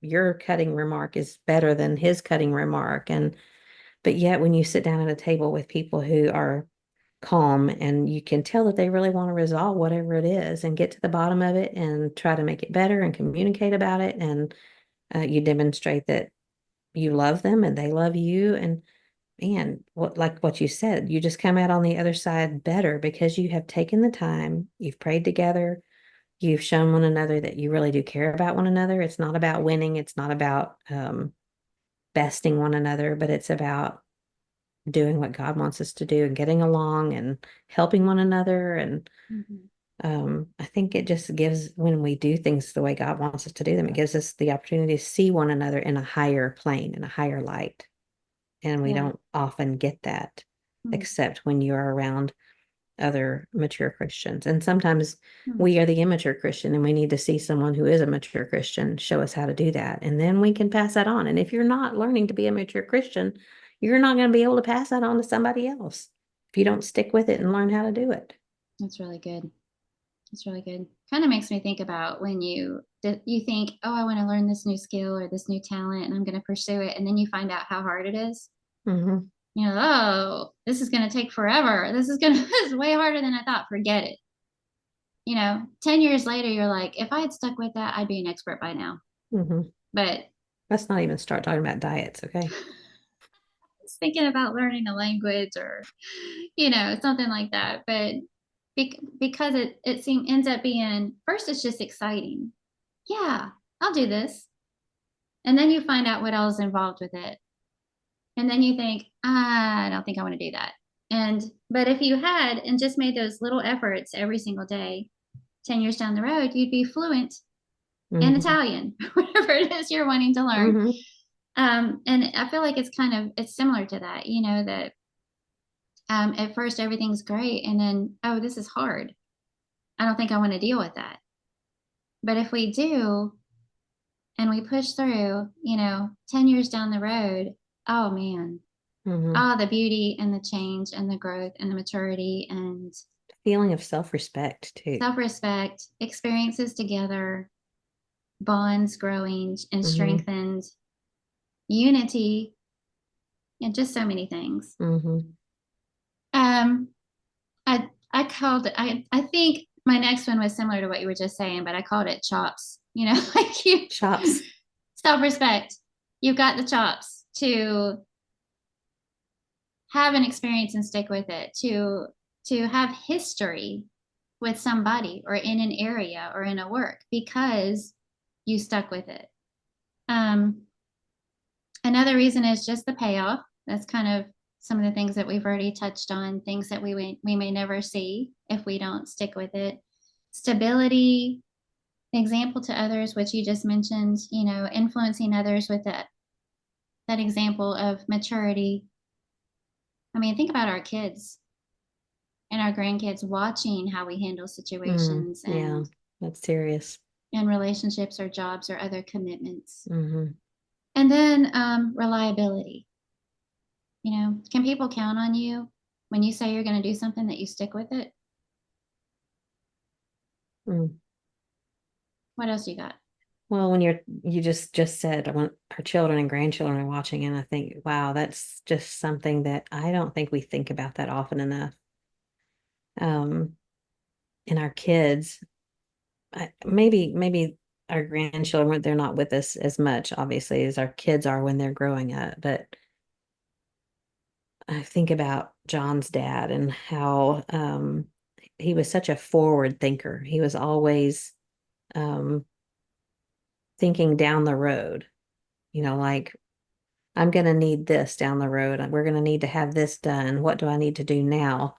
cutting remark is better than his cutting remark. And but yet when you sit down at a table with people who are calm and you can tell that they really want to resolve whatever it is and get to the bottom of it and try to make it better and communicate about it, and you demonstrate that you love them and they love you. And man, what you said, you just come out on the other side better because you have taken the time, you've prayed together, you've shown one another that you really do care about one another. It's not about winning, it's not about besting one another, but it's about doing what God wants us to do and getting along and helping one another. And mm-hmm. I think it just gives, when we do things the way God wants us to do them, it gives us the opportunity to see one another in a higher plane, in a higher light. And we Yeah. don't often get that Mm-hmm. except when you're around other mature Christians. And sometimes we are the immature Christian and we need to see someone who is a mature Christian show us how to do that. And then we can pass that on. And if you're not learning to be a mature Christian, you're not going to be able to pass that on to somebody else if you don't stick with it and learn how to do it. That's really good. That's really good. Kind of makes me think about when you think, oh, I want to learn this new skill or this new talent, and I'm going to pursue it, and then you find out how hard it is. Mm-hmm. Oh, this is going to take forever. This is going to this is way harder than I thought. Forget it. 10 years later, you're like, if I had stuck with that, I'd be an expert by now. Mm-hmm. But Let's not even start talking about diets, okay? thinking about learning a language or something like that, but because ends up being, first it's just exciting. Yeah, I'll do this. And then you find out what else is involved with it, and then you think, I don't think I want to do that. But if you had and just made those little efforts every single day, 10 years down the road you'd be fluent in Mm-hmm. Italian, whatever it is you're wanting to learn. Mm-hmm. And I feel like it's similar to that, that at first everything's great, and then, oh, this is hard. I don't think I want to deal with that. But if we do and we push through, 10 years down the road, oh man, Mm-hmm. oh, the beauty and the change and the growth and the maturity and Feeling of self-respect too. self respect, experiences together, bonds growing and Mm-hmm. strengthened, unity, and just so many things. Mm-hmm. Um, I called it, I think my next one was similar to what you were just saying, but I called it chops. Like you, Shops. self respect. You've got the chops to have an experience and stick with it, to have history with somebody or in an area or in a work, because you stuck with it. Um, Another reason is just the payoff. That's kind of some of the things that we've already touched on, things that we may never see if we don't stick with it. Stability, example to others, which you just mentioned, influencing others with that example of maturity. I mean, think about our kids and our grandkids watching how we handle situations Yeah, that's serious. and relationships or jobs or other commitments. Mm-hmm. And then reliability. Can people count on you when you say you're going to do something that you stick with it? Mm. What else you got? Well, when you just said I want our children and grandchildren are watching, and I think, wow, that's just something that I don't think we think about that often enough. Um, and our kids, maybe our grandchildren, they're not with us as much, obviously, as our kids are when they're growing up. But I think about John's dad and how he was such a forward thinker. He was always um, thinking down the road, like I'm going to need this down the road. We're going to need to have this done. What do I need to do now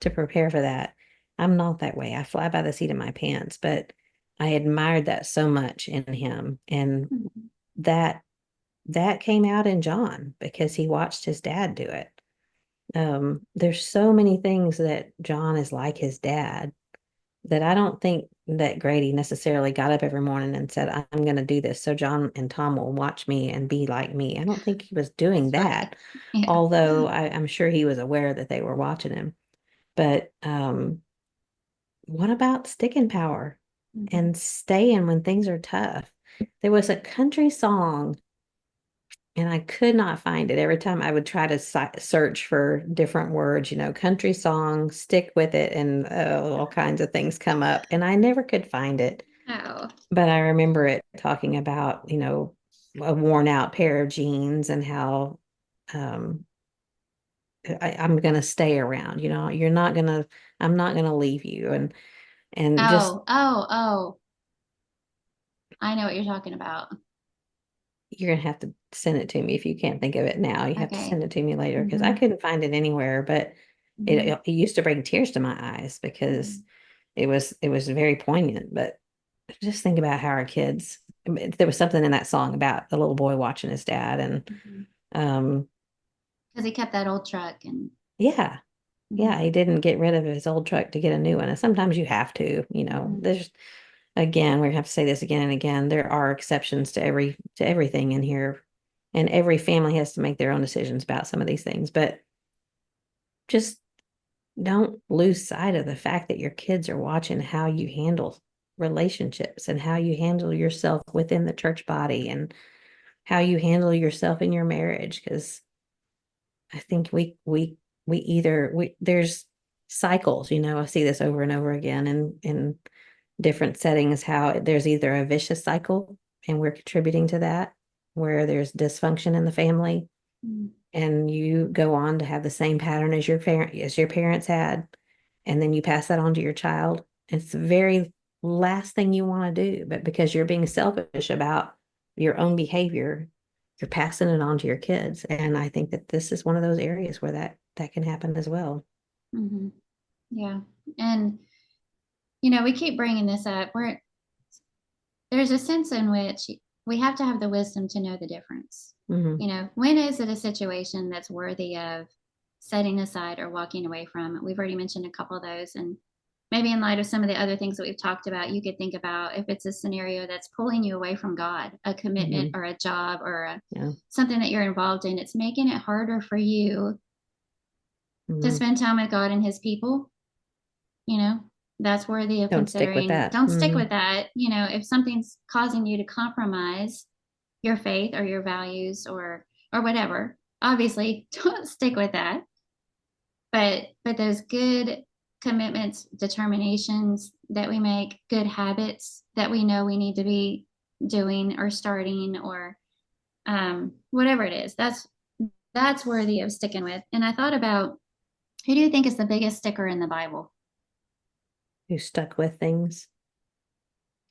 to prepare for that? I'm not that way. I fly by the seat of my pants, but I admired that so much in him. And Mhm. that that came out in John because he watched his dad do it. There's so many things that John is like his dad that I don't think that Grady necessarily got up every morning and said, I'm going to do this so John and Tom will watch me and be like me. I don't think he was doing That's right. that, Yeah. although I'm sure he was aware that they were watching him. But what about sticking power Mhm. and staying when things are tough? There was a country song and I could not find it. Every time I would try to search for different words, country song, stick with it, and all kinds of things come up. And I never could find it. Oh. But I remember it talking about, a worn out pair of jeans and how um, I'm going to stay around. I'm not going to leave you. And just Oh, oh, oh. I know what you're talking about. you're gonna have to send it to me if you can't think of it now. You have to Okay. send it to me later because I Mm-hmm. couldn't find it anywhere. But Mm-hmm. it used to bring tears to my eyes because it was very poignant. But just think about how our kids. I mean, there was something in that song about the little boy watching his dad, and Mm-hmm. um, Because he kept that old truck and yeah, mm-hmm. yeah, he didn't get rid of his old truck to get a new one. And sometimes you have to. Mm-hmm. There's again, we're gonna have to say this again and again. There are exceptions to everything in here, and every family has to make their own decisions about some of these things. But just don't lose sight of the fact that your kids are watching how you handle relationships and how you handle yourself within the church body and how you handle yourself in your marriage. Because I think we there's cycles. I see this over and over again in different settings, how there's either a vicious cycle and we're contributing to that, where there's dysfunction in the family Mm-hmm. and you go on to have the same pattern as your parents had, and then you pass that on to your child. It's the very last thing you want to do, but because you're being selfish about your own behavior, you're passing it on to your kids. And I think that this is one of those areas where that can happen as well. Mm-hmm. Yeah. And we keep bringing this up. There's a sense in which we have to have the wisdom to know the difference. Hmm. When is it a situation that's worthy of setting aside or walking away from? We've already mentioned a couple of those. And maybe in light of some of the other things that we've talked about, you could think about if it's a scenario that's pulling you away from God, a commitment Hmm. or a job or Yeah. something that you're involved in, it's making it harder for you to Hmm. spend time with God and his people. you know that's worthy of Don't stick with considering. that. Don't stick Hmm. with that. If something's causing you to compromise your faith or your values or whatever, obviously don't stick with that. But those good commitments, determinations that we make, good habits that we know we need to be doing or starting, or whatever it is, that's worthy of sticking with. And I thought about, who do you think is the biggest sticker in the Bible? Who stuck with things.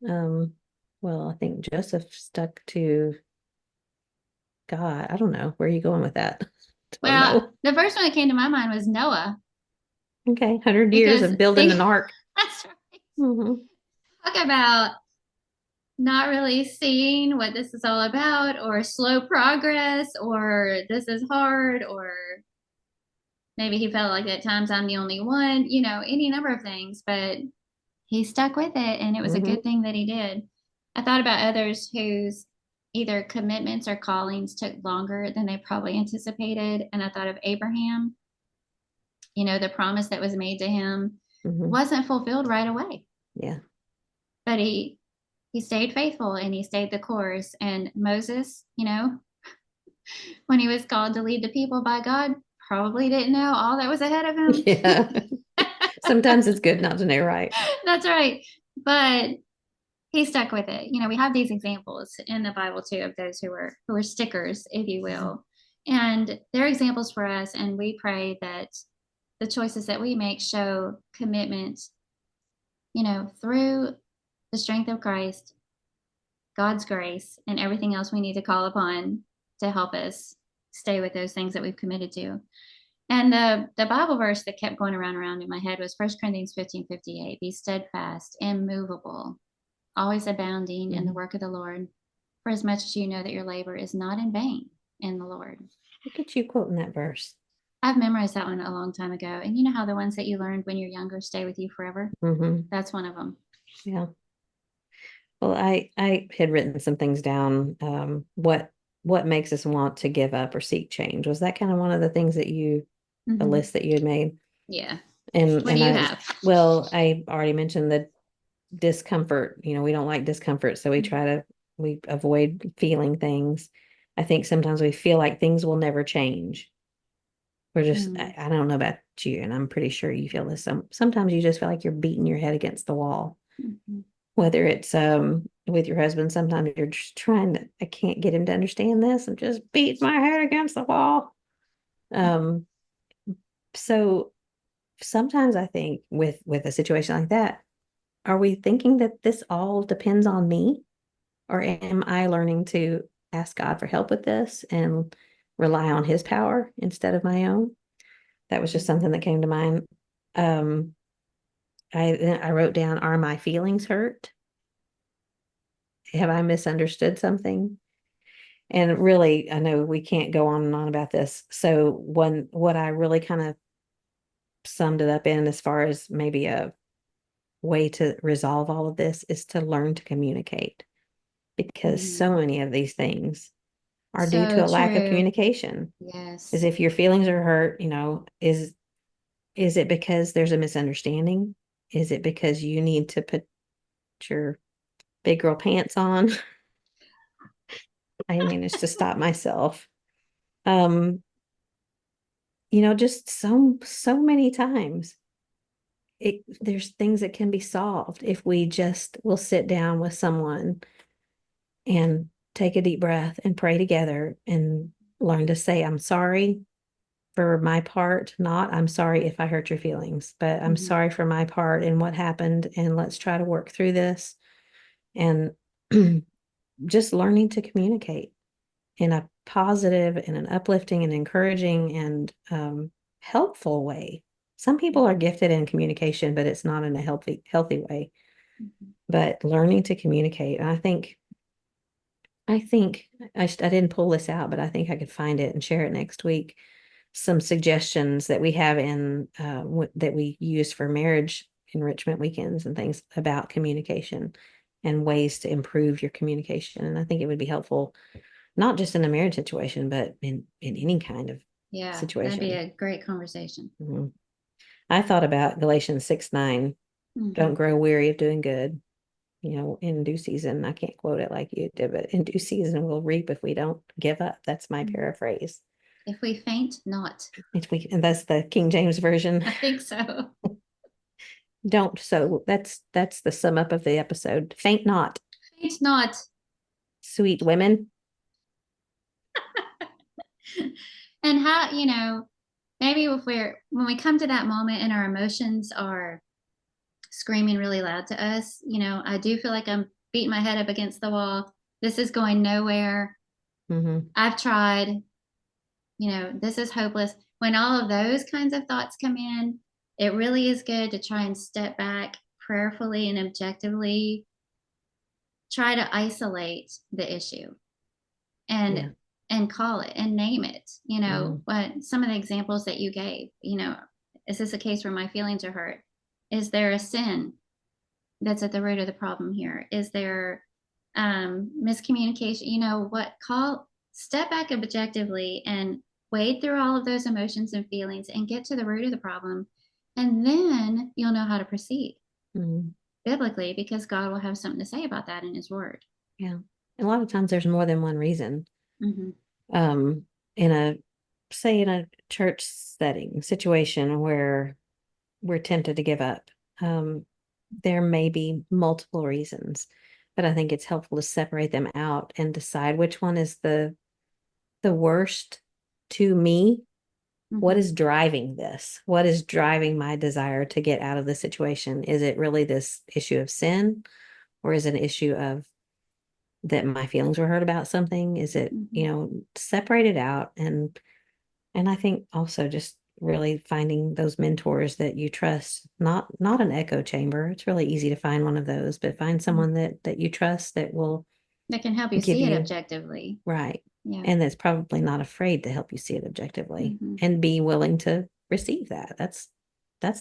Um, Well, I think Joseph stuck to God. I don't know. Where are you going with that? Don't Well, know. the first one that came to my mind was Noah, Okay, 100 years because of building an ark. that's right. Hmm. Talk about not really seeing what this is all about, or slow progress, or this is hard, or maybe he felt like at times I'm the only one, any number of things, but he stuck with it, and it was a Hmm. good thing that he did. I thought about others whose either commitments or callings took longer than they probably anticipated. And I thought of Abraham, the promise that was made to him Hmm. wasn't fulfilled right away, Yeah. but he stayed faithful and he stayed the course. And Moses, when he was called to lead the people by God, probably didn't know all that was ahead of him. Yeah. Sometimes it's good not to know, right? That's right. But he stuck with it. We have these examples in the Bible too of those who were stickers, if you will. And they're examples for us. And we pray that the choices that we make show commitment, through the strength of Christ, God's grace, and everything else we need to call upon to help us stay with those things that we've committed to. And the Bible verse that kept going around in my head was 1 Corinthians 15:58. Be steadfast, immovable, always abounding in the Mhm. work of the Lord, for as much as you know that your labor is not in vain in the Lord. Look at you quoting that verse. I've memorized that one a long time ago. And you know how the ones that you learned when you're younger stay with you forever? Hmm. That's one of them. Yeah. Well, I had written some things down. What makes us want to give up or seek change? Was that kind of one of the things that the Mm-hmm. list that you had made? Yeah. And What do and you I have? well, I already mentioned the discomfort. We don't like discomfort, so we avoid feeling things. I think sometimes we feel like things will never change. We're just, Mm-hmm. I don't know about you, and I'm pretty sure you feel this. Sometimes you just feel like you're beating your head against the wall, Mm-hmm. whether it's with your husband. Sometimes you're just I can't get him to understand this. I'm just beating my head against the wall. Um, so sometimes I think with a situation like that, are we thinking that this all depends on me? Or am I learning to ask God for help with this and rely on his power instead of my own? That was just something that came to mind. Um, I wrote down, are my feelings hurt? Have I misunderstood something? And really, I know we can't go on and on about this. So what I really kind of summed it up in, as far as maybe a way to resolve all of this, is to learn to communicate, because Mm-hmm. so many of these things are due So to a lack of true. communication. As Yes. if your feelings are hurt, is it because there's a misunderstanding? Is it because you need to put your big girl pants on? I managed to stop myself. Um, just so many times there's things that can be solved if we just will sit down with someone and take a deep breath and pray together and learn to say, I'm sorry for my part, not I'm sorry if I hurt your feelings, but I'm Mm-hmm. sorry for my part in what happened, and let's try to work through this. And just learning to communicate in a positive and an uplifting and encouraging and helpful way. Some people are gifted in communication, but it's not in a healthy way. Mm-hmm. But learning to communicate, I think I didn't pull this out, but I think I could find it and share it next week. Some suggestions that we have that we use for marriage enrichment weekends and things about communication and ways to improve your communication. And I think it would be helpful, not just in a marriage situation, but in any kind of Yeah, that'd be situation. a great conversation. Mhm. I thought about Galatians 6:9. Don't Mm-hmm. grow weary of doing good. In due season, I can't quote it like you did, but in due season we'll reap if we don't give up. That's my paraphrase. If we faint not. And that's the King James version. I think so. Don't. So that's the sum up of the episode. Faint not, Faint not. sweet women. And how, maybe if when we come to that moment and our emotions are screaming really loud to us, I do feel like I'm beating my head up against the wall. This is going nowhere. Mm-hmm. I've tried, this is hopeless. When all of those kinds of thoughts come in, it really is good to try and step back prayerfully and objectively, try to isolate the issue and Yeah. call it and name it. Mm-hmm. What some of the examples that you gave, is this a case where my feelings are hurt? Is there a sin that's at the root of the problem here? Is there miscommunication? Step back objectively and wade through all of those emotions and feelings and get to the root of the problem. And then you'll know how to proceed Mm-hmm. biblically, because God will have something to say about that in his word. Yeah. A lot of times there's more than one reason. Mm-hmm. Um, in a, say in a church setting situation where we're tempted to give up, there may be multiple reasons, but I think it's helpful to separate them out and decide which one is the worst to me. What Mm-hmm. is driving this? What is driving my desire to get out of the situation? Is it really this issue of sin, or is it an issue of that my feelings were hurt about something? Is it, Mm-hmm. separate it out, and I think also just really finding those mentors that you trust, not an echo chamber. It's really easy to find one of those, but find Mm-hmm. someone that you trust that will That can help you give see it you objectively. right. Yeah. And that's probably not afraid to help you see it objectively Mm-hmm. and be willing to receive that. That's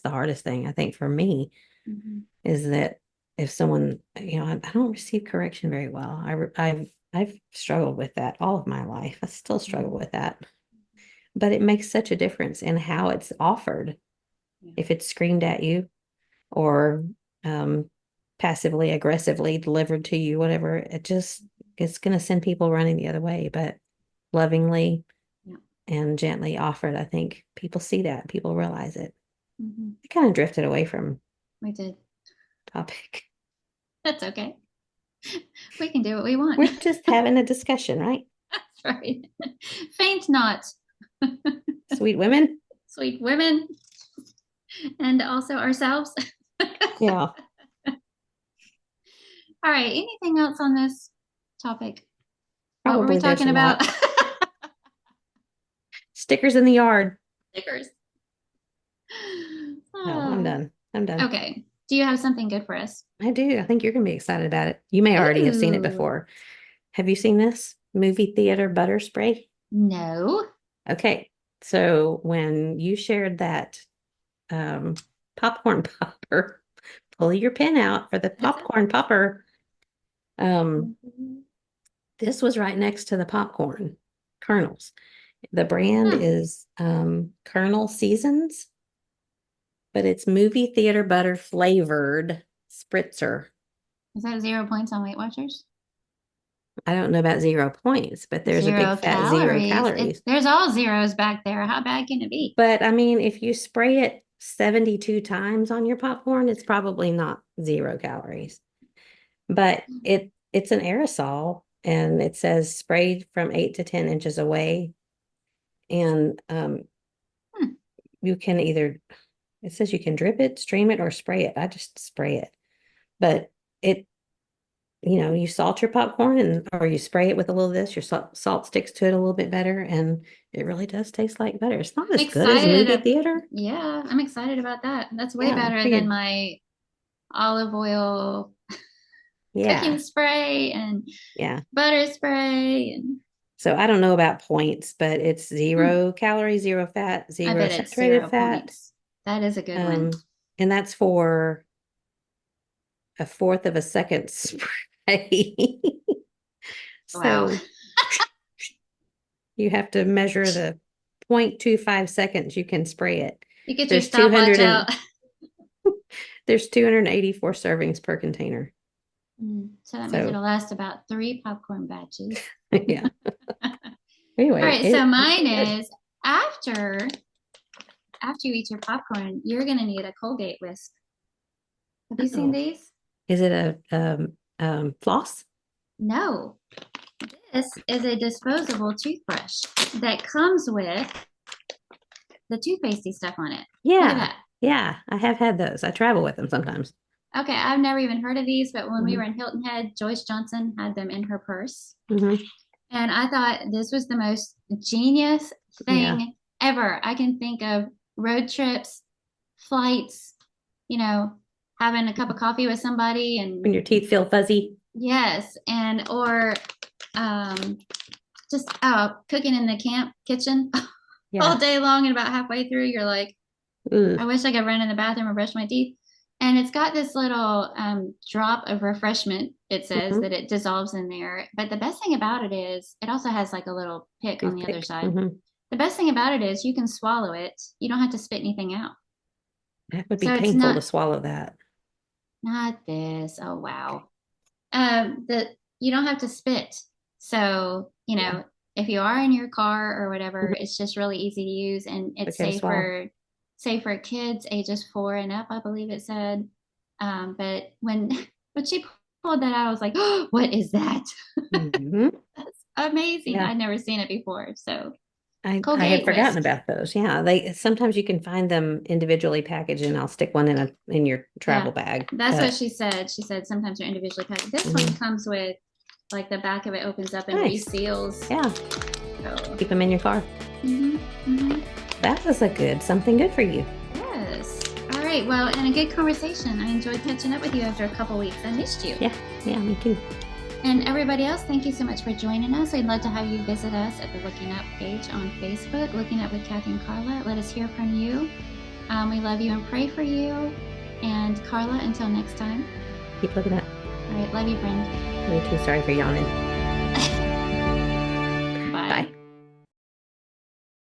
the hardest thing I think for me, Mm-hmm. is that if someone, I don't receive correction very well. I've struggled with that all of my life. I still struggle Mm-hmm. with that. But it makes such a difference in how it's offered. Yeah. If it's screamed at you or um, passively aggressively delivered to you, whatever, it's going to send people running the other way. But lovingly Yeah. and gently offered, I think people see that, people realize it. Mm-hmm. I kind of drifted away from We did. topic. That's okay. We can do what we want. We're just having a discussion, right? That's right. Faint not, Sweet women. sweet women, and also ourselves. Yeah, All right. Anything else on this topic? What were we probably there's talking a about? lot. Stickers in the yard. Stickers. No, I'm Oh. done. I'm done. Okay. Do you have something good for us? I do. I think you're going to be excited about it. You may already have seen it Ooh. before. Have you seen this movie theater butter spray? No. Okay. So when you shared that um, popcorn popper, pull your pin out for the That's it. popcorn popper. Um, Mhm. this was right next to the popcorn kernels. The brand Hmm. is Kernel Seasons, but it's movie theater butter flavored spritzer. Is that 0 points on Weight Watchers? I don't know about 0 points, but there's a big Zero fat zero calories. calories. There's all zeros back there. How bad can it be? But I mean, if you spray it 72 times on your popcorn, it's probably not 0 calories. But it's an aerosol and it says sprayed from 8 to 10 inches away. And Hmm. you can either, it says you can drip it, stream it, or spray it. I just spray it. But it, you salt your popcorn or you spray it with a little of this, your salt sticks to it a little bit better, and it really does taste like butter. It's not I'm as good as excited. movie theater. Yeah, I'm excited about that. That's way Yeah, I better than figured. my olive oil cooking Yeah, spray and yeah. butter spray. And So I don't know about points, but it's hmm, 0 calories, zero fat, I zero bet it's saturated zero fat. points. That is a good one. Um, and that's for a fourth of a second spray. Wow. So you have to measure the 0.25 seconds you can spray it. You get your There's stopwatch 200 out. and there's 284 servings per container. So that means So it'll last about 3 popcorn batches. yeah. All Anyway, right, so it's mine pretty good. is after you eat your popcorn, you're gonna need a Colgate whisk. Have you seen Oh, these? is it a floss? No. This is a disposable toothbrush that comes with the toothpastey stuff on it. Look at Yeah. that. Yeah, I have had those. I travel with them sometimes. Okay, I've never even heard of these, but when we Hmm. were in Hilton Head, Joyce Johnson had them in her purse. Hmm. And I thought this was the most genius Yeah. thing ever. I can think of road trips, flights, you know, having a cup of coffee with somebody and When your teeth feel fuzzy. yes, and or um just cooking in the camp kitchen all Yeah. day long and about halfway through you're like, I Ugh. wish I could run in the bathroom and brush my teeth. And it's got this little drop of refreshment. It says Hmm. that it dissolves in there. But the best thing about it is it also has like a little pick on the other Toothpick. side. Hmm. The best thing about it is you can swallow it. You don't have to spit anything out. That would be So it's painful to swallow that. not this. Oh wow. The you don't have to spit. So, Yeah. if you are in your car or whatever, Mhm. it's just really easy to use and it's Okay to swallow. safe for kids ages 4 and up, I believe it said. But when when she pulled that out, I was like, oh, what is that? Hmm. That's amazing. Yeah. I'd never seen it before. So I had Colgate forgotten Whisk. about those. Yeah, they sometimes you can find them individually packaged, and I'll stick one in your Yeah, travel bag. that's what But she said. She said sometimes they're individually packed. This one mhm. comes with like the back of it opens up and Nice. reseals. Yeah, So, keep them in your car. mhm, mhm. That was a something good for you. Yes. All right. Well, and a good conversation. I enjoyed catching up with you after a couple weeks. I missed you. Yeah, yeah, me too. And everybody else, thank you so much for joining us. I'd love to have you visit us at the Looking Up page on Facebook, Looking Up with Kathy and Carla. Let us hear from you. We love you and pray for you. And Carla, until next time. Keep looking up. All right. Love you, friend. Me too. Sorry for yawning.